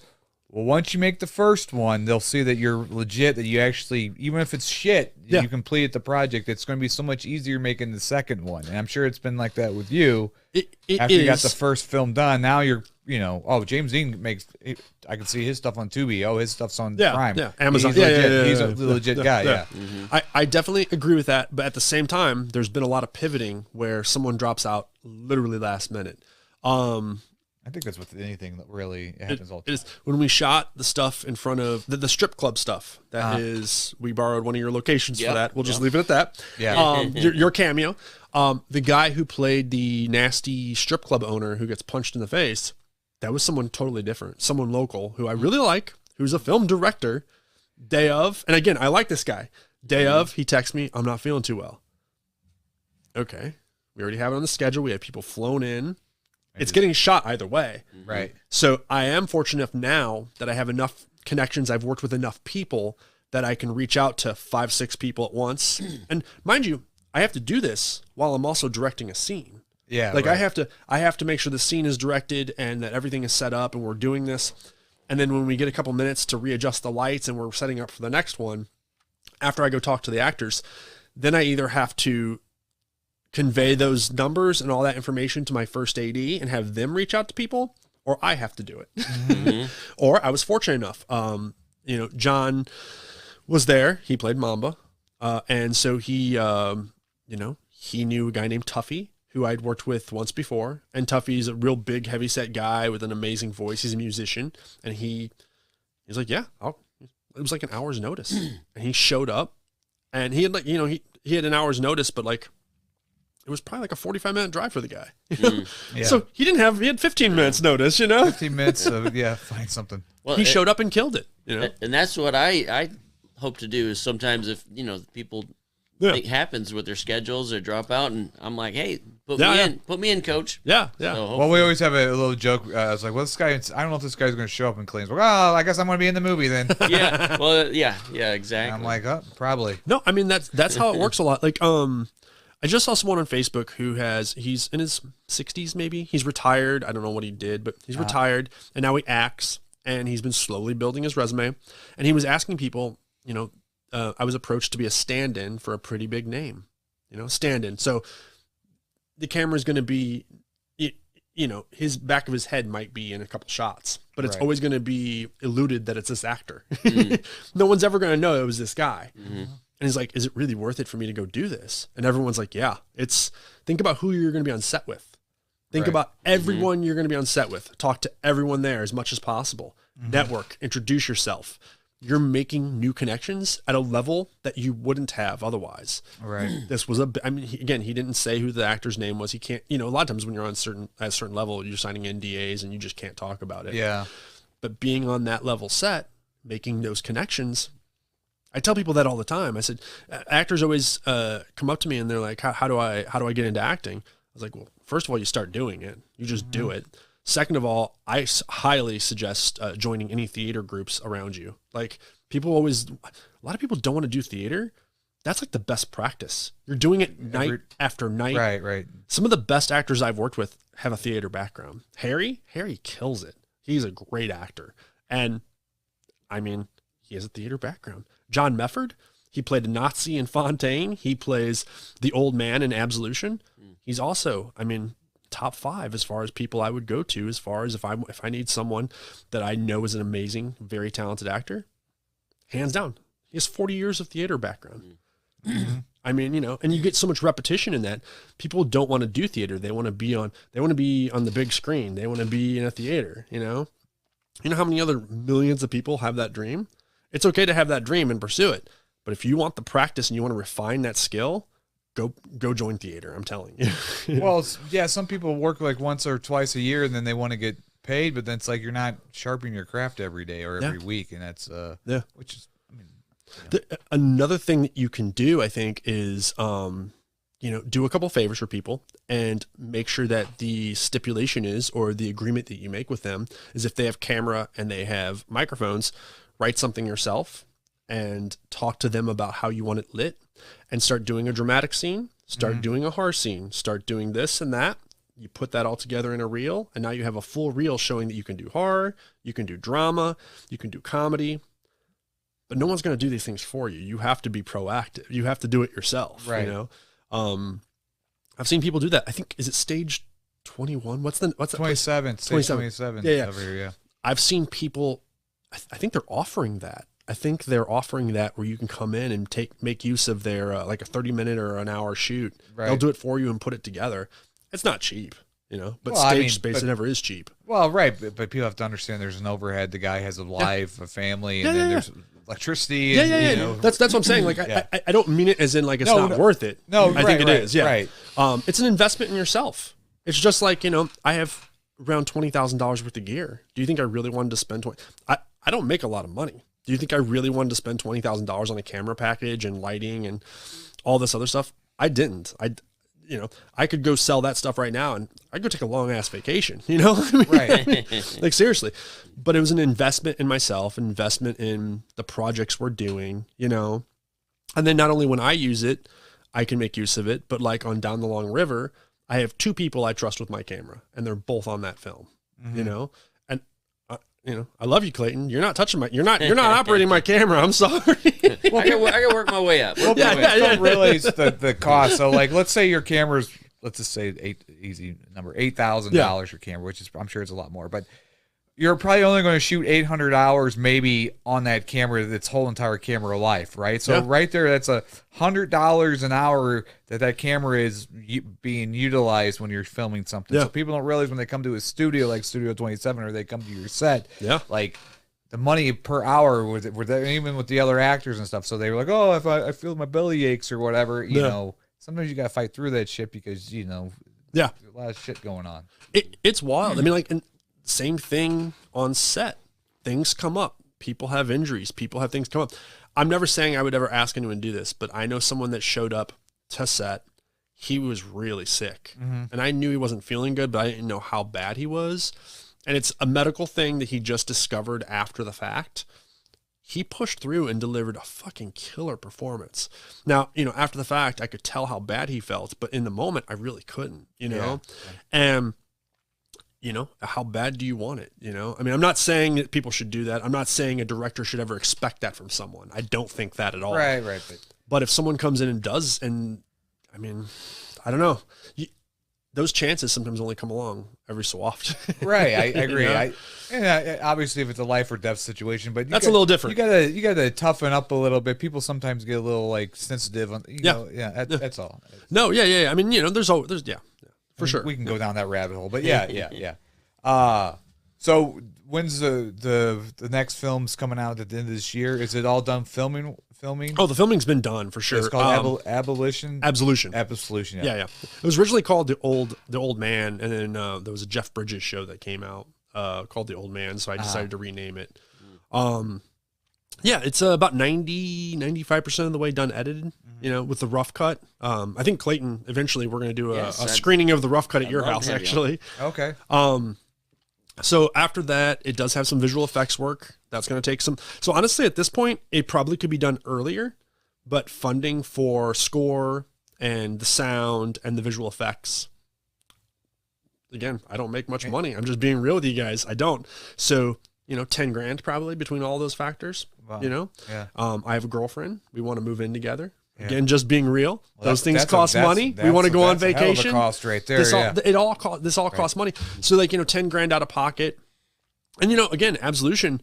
well, once you make the first one, they'll see that you're legit, that you actually, even if it's shit, you completed the project. It's going to be so much easier making the second one. And I'm sure it's been like that with you. After you got the first film done, now you're, James Dean I can see his stuff on Tubi. Oh, his stuff's on Prime. Yeah, Amazon. He's legit. He's a legit guy, yeah. I definitely agree with that. But at the same time, there's been a lot of pivoting where someone drops out literally last minute. I think that's with anything that really happens all the time. It is. When we shot the stuff in front of the strip club stuff, we borrowed one of your locations for that. We'll just leave it at that. Yeah. Your cameo. The guy who played the nasty strip club owner who gets punched in the face, that was someone totally different. Someone local who I really like, who's a film director. Day of, and again, I like this guy. Day of, he texts me, I'm not feeling too well. Okay. We already have it on the schedule. We have people flown in. It's getting shot either way. Right. So I am fortunate enough now that I have enough connections. I've worked with enough people that I can reach out to 5-6 people at once. And mind you, I have to do this while I'm also directing a scene. Yeah. Like I have to make sure the scene is directed and that everything is set up and we're doing this. And then when we get a couple minutes to readjust the lights and we're setting up for the next one, after I go talk to the actors, then I either have to convey those numbers and all that information to my first AD and have them reach out to people, or I have to do it. Or I was fortunate enough. John was there. He played Mamba. And so he knew a guy named Tuffy who I'd worked with once before. And Tuffy's a real big, heavyset guy with an amazing voice. He's a musician. And he's like, yeah, it was like an hour's notice. And he showed up and he had he had an hour's notice, but like, it was probably like a 45-minute drive for the guy. Yeah. So he had 15 minutes notice, 15 minutes of, find something. Well, he showed up and killed it, And that's what I hope to do is sometimes if, people think happens with their schedules or drop out and I'm like, hey, put me in, coach. Yeah. So well, we always have a little joke. I was like, well, this guy, I don't know if this guy's going to show up in cleans. Well, I guess I'm going to be in the movie then. Yeah. Well, yeah, exactly. And I'm like, probably. No, I mean, that's how it works a lot. Like, I just saw someone on Facebook who he's in his 60s maybe. He's retired. I don't know what he did, but he's retired and now he acts and he's been slowly building his resume. And he was asking people, I was approached to be a stand-in for a pretty big name, stand-in. So the camera's going to be, you know, his back of his head might be in a couple shots, but it's always going to be eluded that it's this actor. No one's ever going to know it was this guy. And he's like, is it really worth it for me to go do this? And everyone's like, yeah, think about who you're going to be on set with. Think about everyone you're going to be on set with. Talk to everyone there as much as possible. Network, introduce yourself. You're making new connections at a level that you wouldn't have otherwise. Right. This was he didn't say who the actor's name was. He can't, you know, a lot of times when you're at a certain level, you're signing NDAs and you just can't talk about it. Yeah. But being on that level set, making those connections, I tell people that all the time. I said, actors always come up to me and they're like, how do I get into acting? I was like, well, first of all, you start doing it. You just do it. Second of all, I highly suggest joining any theater groups around you. Like a lot of people don't want to do theater. That's like the best practice. You're doing it night after night. Right. Some of the best actors I've worked with have a theater background. Harry kills it. He's a great actor. And I mean, he has a theater background. John Mefford, he played a Nazi in Fontaine. He plays the old man in Absolution. He's also, I mean, top 5 as far as people I would go to, as far as if I need someone that I know is an amazing, very talented actor, hands down. He has 40 years of theater background. I mean, you know, and you get so much repetition in that. People don't want to do theater. They want to be on the big screen. They want to be in a theater, you know? You know how many other millions of people have that dream? It's okay to have that dream and pursue it. But if you want the practice and you want to refine that skill, go join theater. I'm telling you. Well, yeah, some people work like once or twice a year and then they want to get paid, but then it's like you're not sharpening your craft every day or every week, and that's which is, I mean, you know. Another thing that you can do, I think, is you know, do a couple favors for people and make sure that the stipulation is, or the agreement that you make with them is, if they have camera and they have microphones, write something yourself and talk to them about how you want it lit, and start doing a dramatic scene, start doing a horror scene, start doing this and that. You put that all together in a reel, and now you have a full reel showing that you can do horror, you can do drama, you can do comedy, but no one's going to do these things for you. You have to be proactive. You have to do it yourself. Right. You know, I've seen people do that. I think, is it stage 21? What's 27? 27. Yeah. Over here, yeah. I've seen people, I think they're offering that. I think they're offering that where you can come in and make use of their like a 30-minute or an hour shoot. Right. They'll do it for you and put it together. It's not cheap, you know, but stage space, it never is cheap. Well, right. But people have to understand there's an overhead. The guy has a life, a family, and then there's electricity. And, you know. That's what I'm saying. Like, I don't mean it as in like, it's not worth it. No, I think it is. Yeah. Right. It's an investment in yourself. It's just like, you know, I have around $20,000 worth of gear. Do you think I really wanted to spend I don't make a lot of money. Do you think I really wanted to spend $20,000 on a camera package and lighting and all this other stuff? I didn't. You know, I could go sell that stuff right now and I'd go take a long ass vacation, you know? I mean, right. Like, seriously. But it was an investment in myself, investment in the projects we're doing, you know? And then not only when I use it, I can make use of it, but like on Down the Long River, I have 2 people I trust with my camera, and they're both on that film, you know? You know, I love you, Clayton. You're not touching you're not operating my camera. I'm sorry. Well, I can work my way up. Well, don't realize the cost. So, like, let's say your camera's, let's just say $8,000 your camera, which is, I'm sure it's a lot more, but you're probably only going to shoot 800 hours maybe on that camera, its whole entire camera life, right? So right there, that's $100 an hour that camera is being utilized when you're filming something. So people don't realize when they come to a studio like Studio 27, or they come to your set, like the money per hour even with the other actors and stuff. So they were like, oh, if I feel my belly aches or whatever, you know, sometimes you got to fight through that shit because, you know, there's a lot of shit going on. It's wild. I mean, like, same thing on set. Things come up. People have injuries. People have things come up. I'm never saying I would ever ask anyone to do this, but I know someone that showed up to set. He was really sick. And I knew he wasn't feeling good, but I didn't know how bad he was. And it's a medical thing that he just discovered after the fact. He pushed through and delivered a fucking killer performance. Now, you know, after the fact, I could tell how bad he felt, but in the moment, I really couldn't, you know? And you know, how bad do you want it? You know, I mean, I'm not saying that people should do that. I'm not saying a director should ever expect that from someone. I don't think that at all. Right. But if someone comes in and does, and I mean, I don't know. those chances sometimes only come along every so often. Right, I agree. Yeah. Obviously, if it's a life or death situation, but That's a little different. You gotta toughen up a little bit. People sometimes get a little like sensitive on, you know. That's all. No, yeah. I mean, there's for sure. We can go down that rabbit hole, but yeah. So when's the next film's coming out at the end of this year? Is it all done filming? Oh, the filming's been done for sure. It's called Absolution. Absolution. Yeah. It was originally called the Old Man, and then there was a Jeff Bridges show that came out called The Old Man, so I decided to rename it. It's about 95% of the way done edited, with the rough cut. I think Clayton, eventually we're going to do a screening of the rough cut at your house, actually. Okay. So after that, it does have some visual effects work. That's going to take some. So honestly, at this point, it probably could be done earlier, but funding for score and the sound and the visual effects. Again, I don't make much money. I'm just being real with you guys. I don't. So, $10,000 probably between all those factors. Wow. Yeah. I have a girlfriend. We want to move in together. Yeah. Again, just being real. Well, those things cost money. We want to go on vacation. A cost right there. This all costs money. So $10,000 out of pocket. And again, Absolution,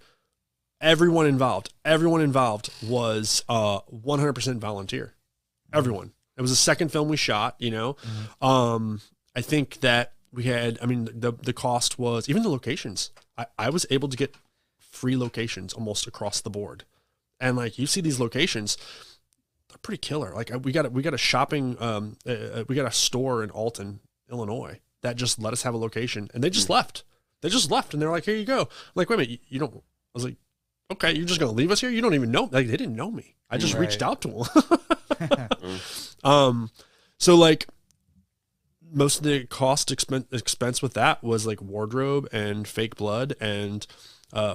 everyone involved was 100% volunteer. Everyone. It was the second film we shot, I think that we had, the cost was, even the locations, I was able to get free locations almost across the board. And you see these locations, they're pretty killer. We got a shopping, we got a store in Alton, Illinois that just let us have a location, and they just left. They just left, and they're like, "Here you go." I'm like, wait a minute, you don't. I was like, "Okay, you're just gonna leave us here? You don't even know." They didn't know me. I just reached out to them. So most of the cost expense with that was wardrobe and fake blood and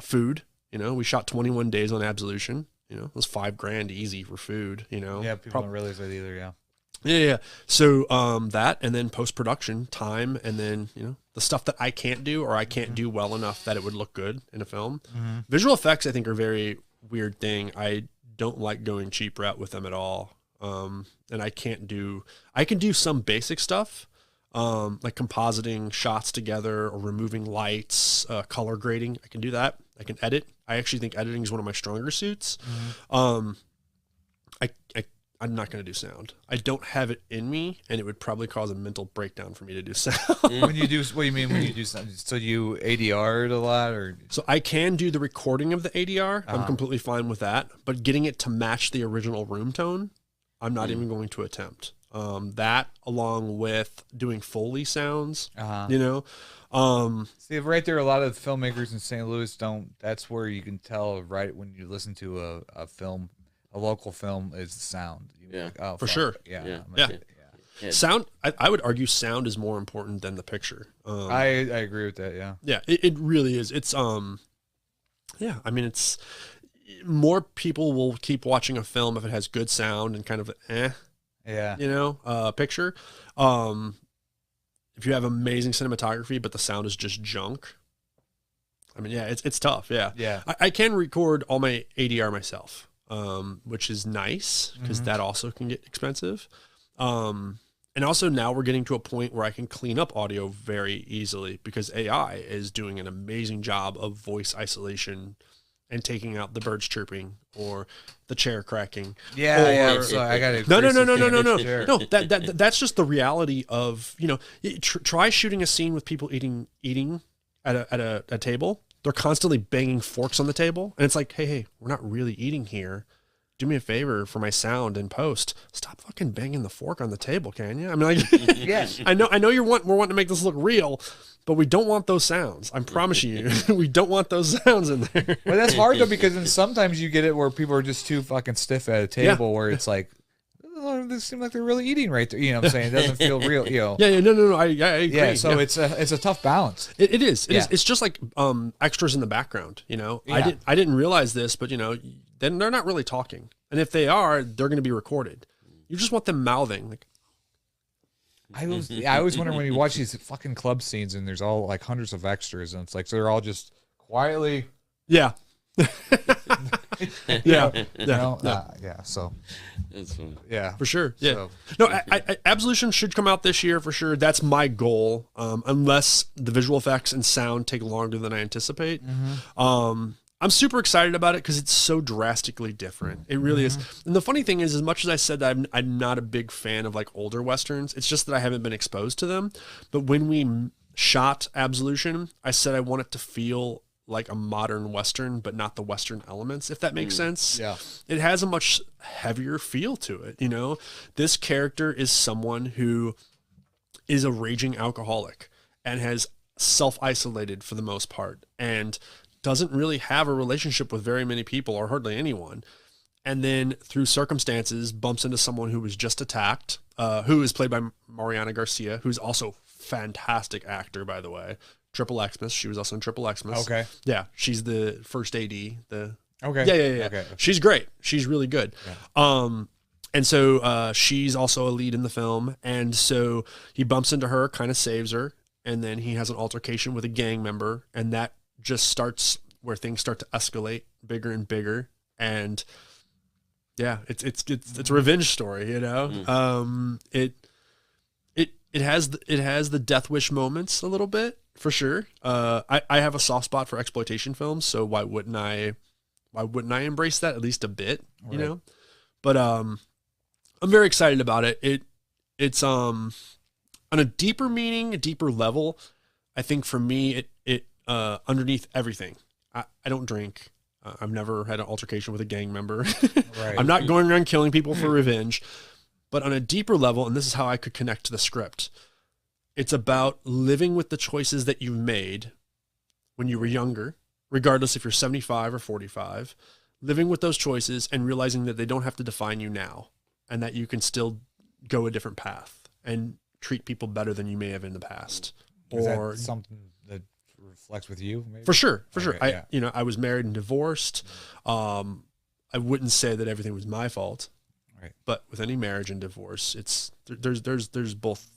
food. We shot 21 days on Absolution. It was $5,000 easy for food. Yeah, people don't realize that either. Yeah. Yeah. So that, and then post-production time, and then the stuff that I can't do or I can't do well enough that it would look good in a film. Visual effects, I think, are a very weird thing. I don't like going cheap route with them at all. And I can do some basic stuff, like compositing shots together or removing lights, color grading. I can do that. I can edit. I actually think editing is one of my stronger suits. I'm not going to do sound. I don't have it in me, and it would probably cause a mental breakdown for me to do sound. When you do, what do you mean when you do sound? So you ADR it a lot, or? So I can do the recording of the ADR. I'm completely fine with that. But getting it to match the original room tone, I'm not even going to attempt. That, along with doing Foley sounds, See, right there, a lot of filmmakers in St. Louis don't. That's where you can tell right when you listen to a film. A local film is the sound. For sure. Yeah. Sound. I would argue sound is more important than the picture. I agree with that. Yeah. Yeah. It really is. It's it's more people will keep watching a film if it has good sound and kind of picture. If you have amazing cinematography but the sound is just junk, it's tough. Yeah. I can record all my ADR myself. Which is nice because that also can get expensive. And also now we're getting to a point where I can clean up audio very easily because AI is doing an amazing job of voice isolation and taking out the birds chirping or the chair cracking. So I got No. No, that's just the reality of, try shooting a scene with people eating at a table. They're constantly banging forks on the table. And it's like, hey, we're not really eating here. Do me a favor for my sound and post. Stop fucking banging the fork on the table, can you? I know we're wanting to make this look real, but we don't want those sounds. I promise you, we don't want those sounds in there. Well, that's hard though, because then sometimes you get it where people are just too fucking stiff at a table where it's like, oh, this seems like they're really eating right there. You know what I'm saying? It doesn't feel real, No, I agree. Yeah, so it's a tough balance. It is. It's just like extras in the background, I didn't realize this, but then they're not really talking. And if they are, they're going to be recorded. You just want them mouthing. I always wonder when you watch these fucking club scenes and there's all like hundreds of extras and it's like, so they're all just quietly. Yeah. So That's fun. yeah, For sure. Yeah. So- No, Absolution should come out this year for sure. That's my goal. Unless the visual effects and sound take longer than I anticipate. I'm super excited about it because it's so drastically different. It really is. And the funny thing is, as much as I said that I'm not a big fan of like older Westerns, it's just that I haven't been exposed to them. But when we shot Absolution, I said I want it to feel like a modern Western, but not the Western elements, if that makes sense. Yeah. It has a much heavier feel to it. You know, this character is someone who is a raging alcoholic and has self-isolated for the most part and doesn't really have a relationship with very many people or hardly anyone. And then through circumstances bumps into someone who was just attacked, who is played by Mariana Garcia, who's also fantastic actor, by the way. XXX-Mas. She was also in XXX-Mas. Okay. Yeah. She's the first AD. Okay. Yeah. Okay. She's great. She's really good. Yeah. And so she's also a lead in the film. And so he bumps into her, kind of saves her. And then he has an altercation with a gang member. And that just starts where things start to escalate bigger and bigger. And yeah, it's a revenge story, you know? It has the Death Wish moments a little bit, for sure. I have a soft spot for exploitation films, so why wouldn't I embrace that at least a bit, you know? But I'm very excited about it. It's on a deeper meaning, a deeper level. I think for me, it underneath everything. I don't drink. I've never had an altercation with a gang member. Right. I'm not going around killing people for revenge. But on a deeper level, and this is how I could connect to the script, it's about living with the choices that you've made when you were younger, regardless if you're 75 or 45, living with those choices and realizing that they don't have to define you now and that you can still go a different path and treat people better than you may have in the past. Is Or that something that reflects with you? Maybe? For sure. Okay, yeah. I was married and divorced. I wouldn't say that everything was my fault. Right. But with any marriage and divorce, there's both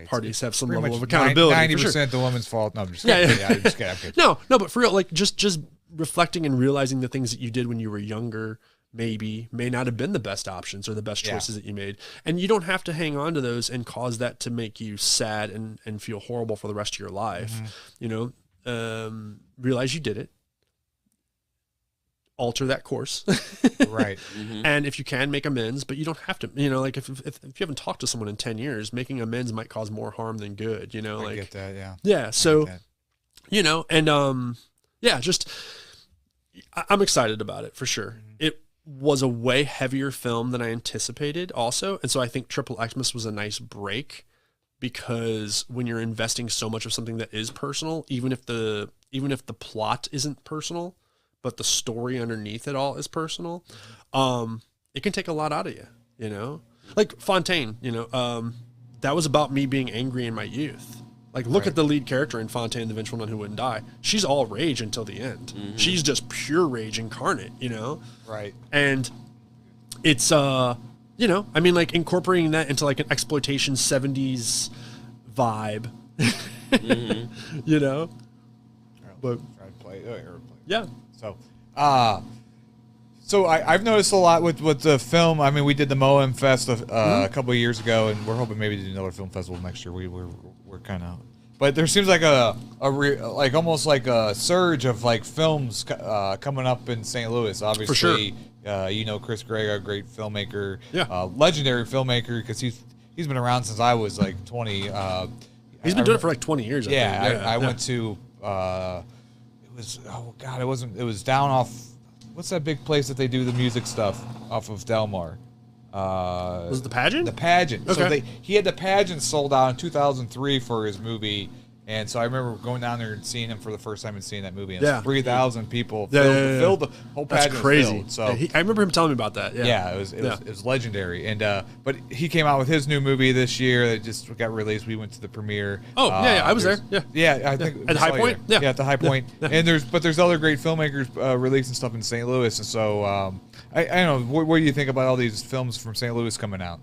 parties have some Pretty level of much accountability. 90% the woman's fault. No, I'm just Yeah, kidding. yeah. I'm just kidding. I'm kidding. No, but for real, like just reflecting and realizing the things that you did when you were younger may not have been the best options or the best choices that you made. And you don't have to hang on to those and cause that to make you sad and feel horrible for the rest of your life. You know, realize you did it. Alter that course. Right. And if you can, make amends, but you don't have to, you know, like if you haven't talked to someone in 10 years, making amends might cause more harm than good, you know, I get that, yeah. Yeah. So, you know, and, just, I'm excited about it for sure. It was a way heavier film than I anticipated also. And so I think XXX-Mas was a nice break because when you're investing so much of something that is personal, even if the plot isn't personal, but the story underneath it all is personal, it can take a lot out of you, you know? Like Fontaine, you know, that was about me being angry in my youth. Like, look at the lead character in Fontaine, the Vengeful Nun Who Wouldn't Die. She's all rage until the end. She's just pure rage incarnate, you know? Right. And it's, you know, I mean, like, incorporating that into, like, an exploitation 70s vibe, you know? But, Try to play. yeah. So I've noticed a lot with the film. I mean, we did the Moem Fest a couple of years ago, and we're hoping maybe to do another film festival next year. We're kind of, but there seems like almost like a surge of like films coming up in St. Louis. Obviously, For sure. You know Chris Gregg, a great filmmaker, Yeah. legendary filmmaker because he's been around since I was like 20. He's been doing it for like 20 years. I went to. It was down off. What's that big place that they do the music stuff off of Delmar? Was it the pageant? The pageant. Okay. So he had the pageant sold out in 2003 for his movie, and so I remember going down there and seeing him for the first time and seeing that movie. And Yeah. 3,000 people Yeah. filled the whole pageant. That's crazy. Filled, so. I remember him telling me about that. Yeah, It was legendary, and but he came out with his new movie this year that just got released. We went to the premiere. Oh, I was there. Yeah, I think At High Point. Yeah, at the High Point. Yeah. And there's other great filmmakers releasing stuff in St. Louis, and so I don't know. What do you think about all these films from St. Louis coming out?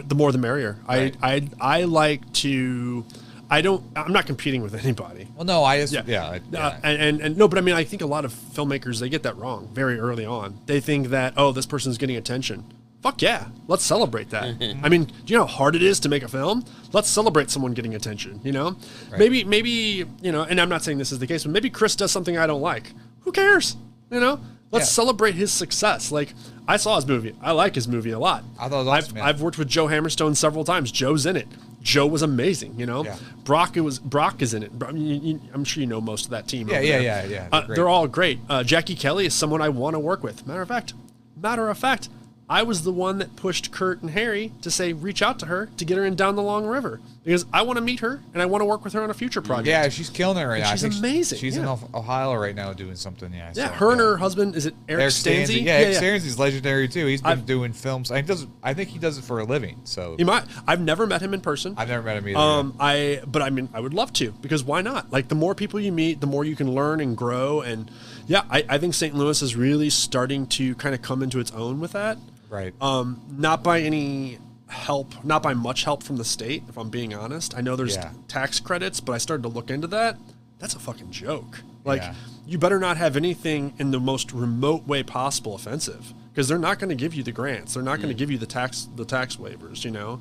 The more the merrier. Right. I like to. I'm not competing with anybody. Well, no, I just And no, but I mean, I think a lot of filmmakers, they get that wrong very early on. They think that, oh, this person's getting attention. Fuck yeah, let's celebrate that. I mean, do you know how hard it is to make a film? Let's celebrate someone getting attention, you know? Right. Maybe, you know, and I'm not saying this is the case, but maybe Chris does something I don't like. Who cares? You know? Let's celebrate his success. Like, I saw his movie. I like his movie a lot. I thought it was awesome, I've worked with Joe Hammerstone several times. Joe's in it. Joe was amazing, you know? Yeah. Brock is in it. I'm sure you know most of that team. Yeah. They're all great. Jackie Kelly is someone I want to work with. Matter of fact, I was the one that pushed Kurt and Harry to say, reach out to her to get her in Down the Long River, because I want to meet her and I want to work with her on a future project. Yeah, she's killing it right now. She's amazing. She's in Ohio right now doing something. Her and her husband, is it Eric Stanzi? Eric Stanzi's legendary too. He's been doing films. I think he does it for a living. So he might. I've never met him in person. I've never met him either. But I mean, I would love to, because why not? Like, the more people you meet, the more you can learn and grow. And I think St. Louis is really starting to kind of come into its own with that. Right. Not by any help, not by much help from the state, if I'm being honest. I know there's tax credits, but I started to look into that. That's a fucking joke. Like, you better not have anything in the most remote way possible offensive, because they're not going to give you the grants. They're not going to give you the tax waivers, you know?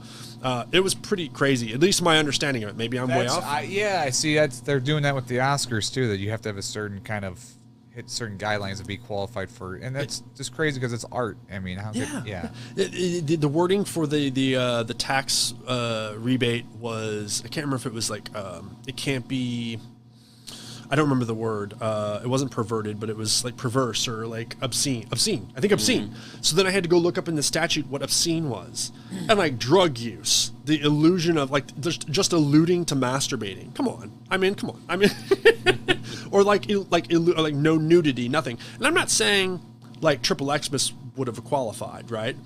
It was pretty crazy, at least my understanding of it. Maybe I'm way off. I see. They're doing that with the Oscars too, that you have to have a certain kind of hit certain guidelines to be qualified for, and that's just crazy because it's art. I mean, the wording for the tax rebate was, I can't remember if it was like it can't be, I don't remember the word. It wasn't perverted, but it was like perverse or like obscene. I think obscene. So then I had to go look up in the statute what obscene was, and like drug use, the illusion of like just alluding to masturbating. Come on. I mean, or like no nudity, nothing. And I'm not saying like XXX-Mas would have qualified, right?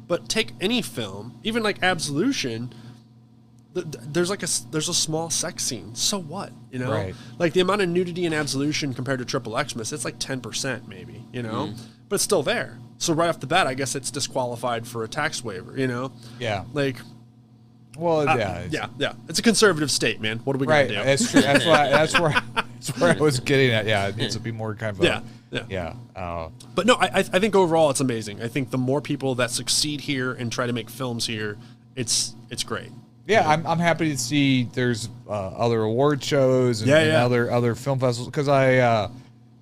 But take any film, even like Absolution. There's a small sex scene. So what, you know? Right. Like, the amount of nudity in Absolution compared to XXX-Mas, it's like 10% maybe, you know? But it's still there. So right off the bat, I guess it's disqualified for a tax waiver, you know? Yeah. Like, well, it's a conservative state, man. What are we gonna do? That's true. That's where I was getting at. Yeah, it needs to be more kind of But no, I think overall it's amazing. I think the more people that succeed here and try to make films here, it's great. Yeah, I'm happy to see there's other award shows and other film festivals, because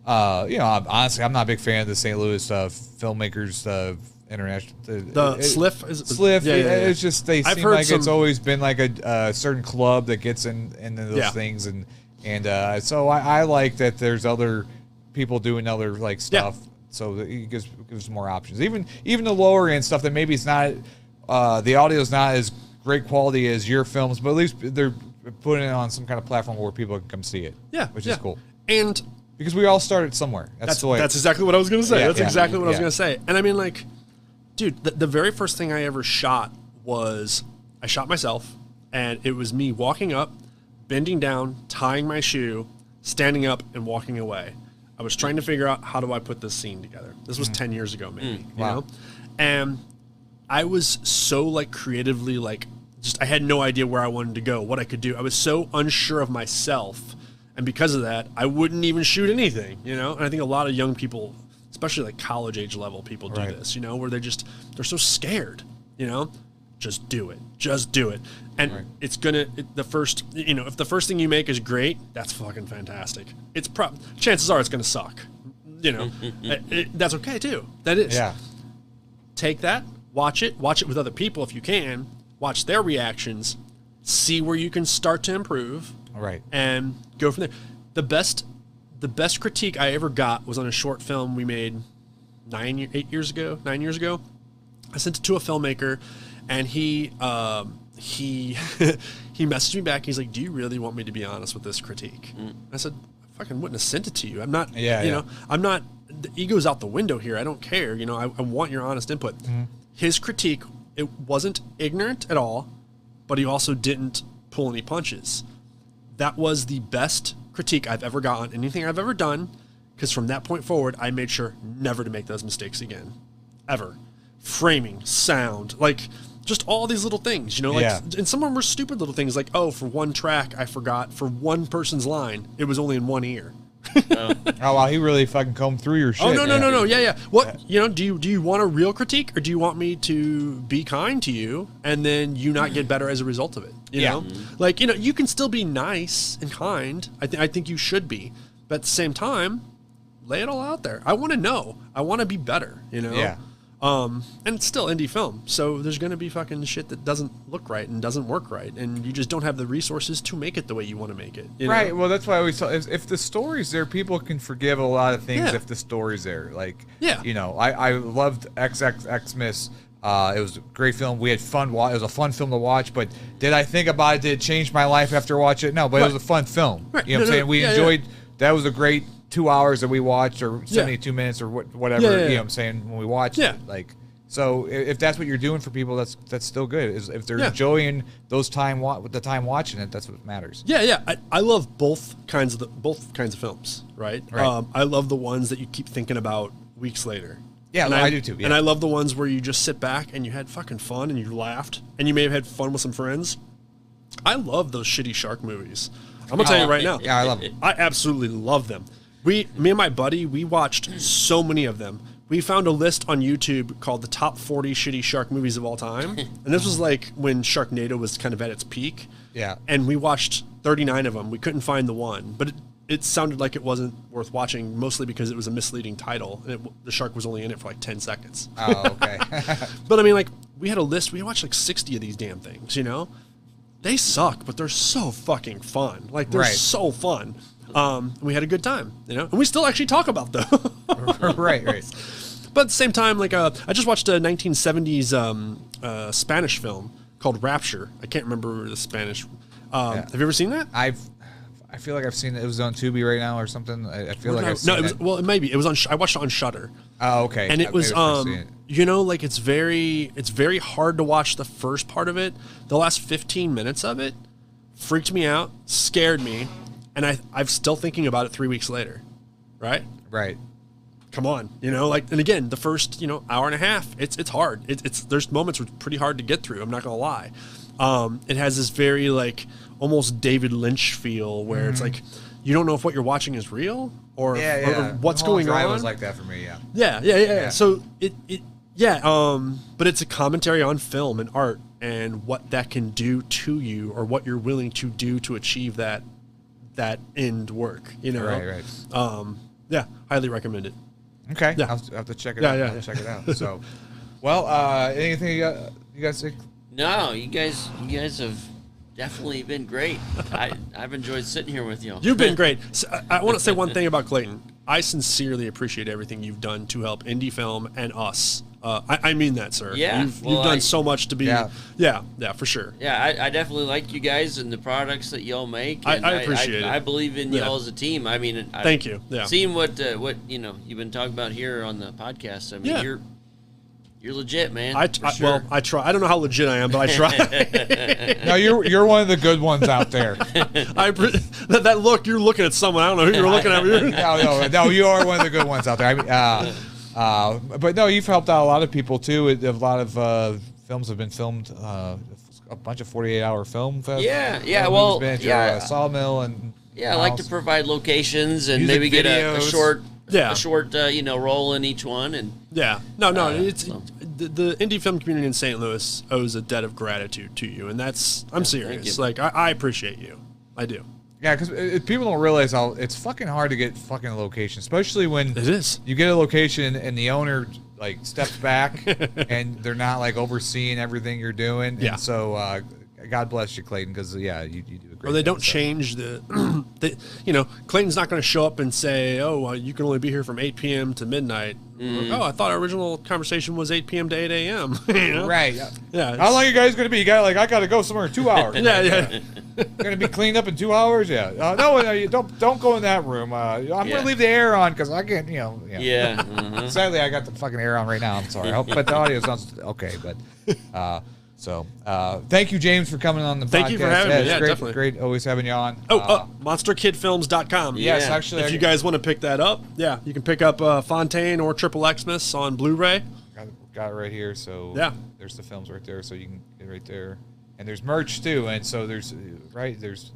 honestly, I'm not a big fan of the St. Louis filmmakers international. SLIF. It's just they seem like it's always been like a certain club that gets into those things, and so I like that there's other people doing other like stuff, so that it gives more options. Even the lower end stuff that maybe it's not the audio is not as great quality as your films, but at least they're putting it on some kind of platform where people can come see it. Yeah, which is cool. And because we all started somewhere. That's exactly what I was going to say. That's exactly what I was going to say. And I mean, like, dude, the very first thing I ever shot was I shot myself, and it was me walking up, bending down, tying my shoe, standing up, and walking away. I was trying to figure out, how do I put this scene together? This was 10 years ago, maybe, you know? And I was so, like, creatively, like, I had no idea where I wanted to go, what I could do. I was so unsure of myself, and because of that, I wouldn't even shoot anything, you know? And I think a lot of young people, especially like college age level people, do this, you know, where they're so scared, you know? Just do it. And it's gonna, if the first thing you make is great, that's fucking fantastic. Chances are it's gonna suck, you know? That's okay too. That is. Yeah. Take that, watch it with other people if you can, watch their reactions, see where you can start to improve, and go from there. The best critique I ever got was on a short film we made 9 years ago. I sent it to a filmmaker, and he messaged me back. He's like, "Do you really want me to be honest with this critique?" I said, "I fucking wouldn't have sent it to you. I'm not, know, I'm not, the ego's out the window here. I don't care. You know, I want your honest input." His critique, it wasn't ignorant at all, but he also didn't pull any punches. That was the best critique I've ever gotten, anything I've ever done, because from that point forward, I made sure never to make those mistakes again. Ever. Framing, sound, like, just all these little things, you know, like, and some of them were stupid little things, like, oh, for one track, I forgot for one person's line, it was only in one ear. Oh wow, he really fucking combed through your shit. Oh no, yeah. What you know? Do you want a real critique, or do you want me to be kind to you and then you not get better as a result of it? You know, like, you know, you can still be nice and kind. I think you should be, but at the same time, lay it all out there. I want to know. I want to be better. You know. Yeah. And it's still indie film, so there's going to be fucking shit that doesn't look right and doesn't work right, and you just don't have the resources to make it the way you want to make it. You right. know? Well, that's why I always tell, if the story's there, people can forgive a lot of things if the story's there. Like, you know, I loved XXX-Mas. It was a great film. We had fun. It was a fun film to watch. But did I think about it? Did it change my life after watching it? No, but it was a fun film. Right. You know what I'm saying? We enjoyed. That was a great 2 hours that we watched, or 72 minutes, or whatever. You know what I'm saying, when we watched it. Like, so if that's what you're doing for people, that's still good. If they're enjoying those time watching it, that's what matters. I love both kinds of films, right? I love the ones that you keep thinking about weeks later. Yeah, I do too. Yeah. And I love the ones where you just sit back and you had fucking fun and you laughed and you may have had fun with some friends. I love those shitty shark movies. I'm gonna tell you right now. Yeah, I love them. I absolutely love them. Me and my buddy, we watched so many of them. We found a list on YouTube called the top 40 shitty shark movies of all time. And this was like when Sharknado was kind of at its peak. Yeah. And we watched 39 of them. We couldn't find the one, but it sounded like it wasn't worth watching, mostly because it was a misleading title. And the shark was only in it for like 10 seconds. Oh, okay. But I mean, like, we had a list. We watched like 60 of these damn things, you know? They suck, but they're so fucking fun. Like, they're so fun. We had a good time, you know? And we still actually talk about them. Right. But at the same time, like, I just watched a 1970s Spanish film called Rapture. I can't remember the Spanish. Have you ever seen that? I feel like I've seen it. It was on Tubi right now or something. I feel like I've seen it. No, it was, well, maybe it was on. I watched it on Shudder. Oh, okay. And it was, you know, like, it's very hard to watch the first part of it. The last 15 minutes of it freaked me out, scared me, and I'm still thinking about it 3 weeks later. Right. Come on, you know, like, and again, the first, you know, hour and a half, it's hard. There's moments where it's pretty hard to get through. I'm not gonna lie. It has this very, like, almost David Lynch feel where it's like you don't know if what you're watching is real or what's going on. It was like that for me. Yeah. So but it's a commentary on film and art and what that can do to you, or what you're willing to do to achieve that end work. You know, right. Highly recommend it. Okay, I'll have to check it out. I'll check it out. So, well, anything you guys think? No, you guys have definitely been great. I've enjoyed sitting here with you. You've been great. So, I want to say one thing about Clayton. I sincerely appreciate everything you've done to help indie film and us. I mean that, sir. Yeah, you've done so much to be. Yeah, for sure. Yeah, I definitely like you guys and the products that y'all make. And I appreciate it. I believe in y'all as a team. I mean, thank you. Yeah. Seeing what you know you've been talking about here on the podcast. I mean, you're legit, man. Well, I try. I don't know how legit I am, but I try. No, you're one of the good ones out there. That look, you're looking at someone. I don't know who you're looking at. No, you are one of the good ones out there. I mean, but no, you've helped out a lot of people too. A lot of films have been filmed. A bunch of 48-hour film festivals. Yeah. Well, Sawmill and. Yeah, I like to provide locations and maybe get a short. Role in each one, and it's the indie film community in St. Louis owes a debt of gratitude to you, and I'm serious. Like, I appreciate you, I do. Yeah, because people don't realize how it's fucking hard to get fucking a location, especially when it is. You get a location and the owner like steps back and they're not like overseeing everything you're doing. Yeah. And so God bless you, Clayton, because you do a great. Or they don't change the, Clayton's not going to show up and say, "Oh, you can only be here from 8 p.m. to midnight." Like, oh, I thought our original conversation was 8 p.m. to 8 a.m. You know? Right. Yeah. How long are you guys going to be? You got I got to go somewhere in 2 hours. Yeah. Going to be cleaned up in 2 hours. Yeah. No, you don't go in that room. I'm going to leave the air on because I can't. Yeah. Mm-hmm. Sadly, I got the fucking air on right now. I'm sorry. But the audio sounds okay. But. So, thank you, James, for coming on the podcast. Thank you for having me. It's great, definitely great always having you on. MonsterKidFilms.com. Yes, actually. If you guys want to pick that up, you can pick up Fontaine or XXX-Mas on Blu-ray. got it right here. So Yeah. there's the films right there. So you can get right there. And there's merch too. And so there's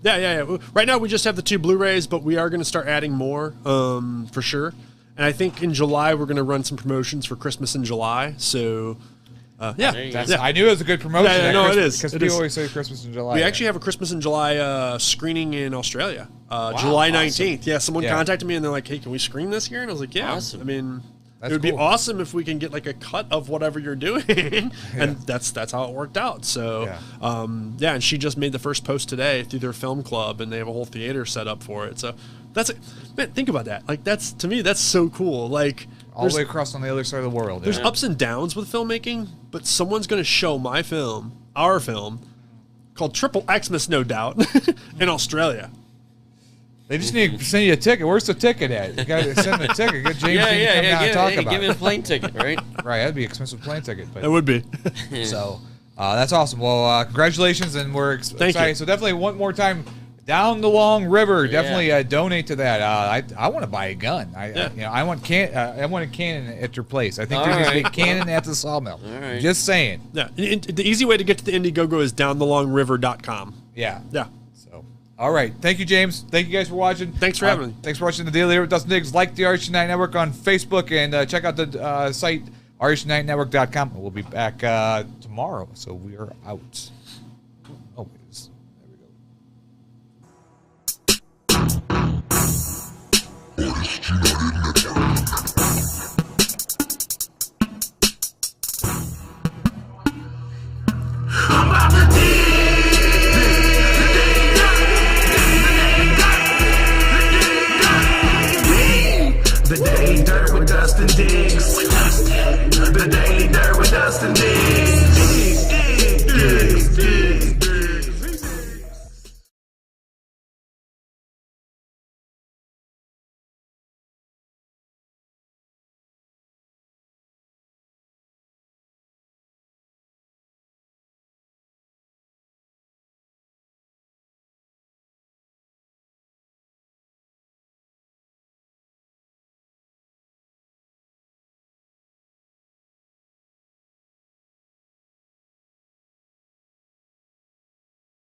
Yeah. Right now we just have the 2 Blu-rays, but we are going to start adding more for sure. And I think in July we're going to run some promotions for Christmas in July. So I knew it was a good promotion. Yeah, no, it is. Because It people is. always say Christmas in July. we actually have a Christmas in July screening in Australia, July 19th. Yeah, someone contacted me and they're like, "Hey, can we screen this here?" And I was like, "Yeah." Awesome. I mean, That's it would be cool. awesome if we can get like a cut of whatever you're doing, and that's how it worked out. So, and she just made the first post today through their film club, and they have a whole theater set up for it. So that's man, think about that. Like to me, that's so cool. Like all the way across on the other side of the world. there's ups and downs with filmmaking, but someone's going to show my film, our film, called XXX-Mas, no doubt, in Australia. They just need to send you a ticket. Where's the ticket at? You got to send the ticket. Get James Dean to come down and talk about give me it. a plane ticket, right? Right, that'd be an expensive plane ticket. But It would be. so that's awesome. Well, congratulations, and we're Thank excited. you. So definitely one more time. Down the Long River, definitely donate to that. I want to buy a gun. I want a cannon at your place. I think there needs to be a cannon at the sawmill. All right. Just saying. Yeah, the easy way to get to the Indiegogo is downthelongriver.com. Yeah. Yeah. So, all right. Thank you, James. Thank you guys for watching. Thanks for having me. Thanks for watching the Daily Hour with Dustin Diggs. Like the Artist United Network on Facebook and check out the site artistunitednetwork.com. We'll be back tomorrow. So we are out.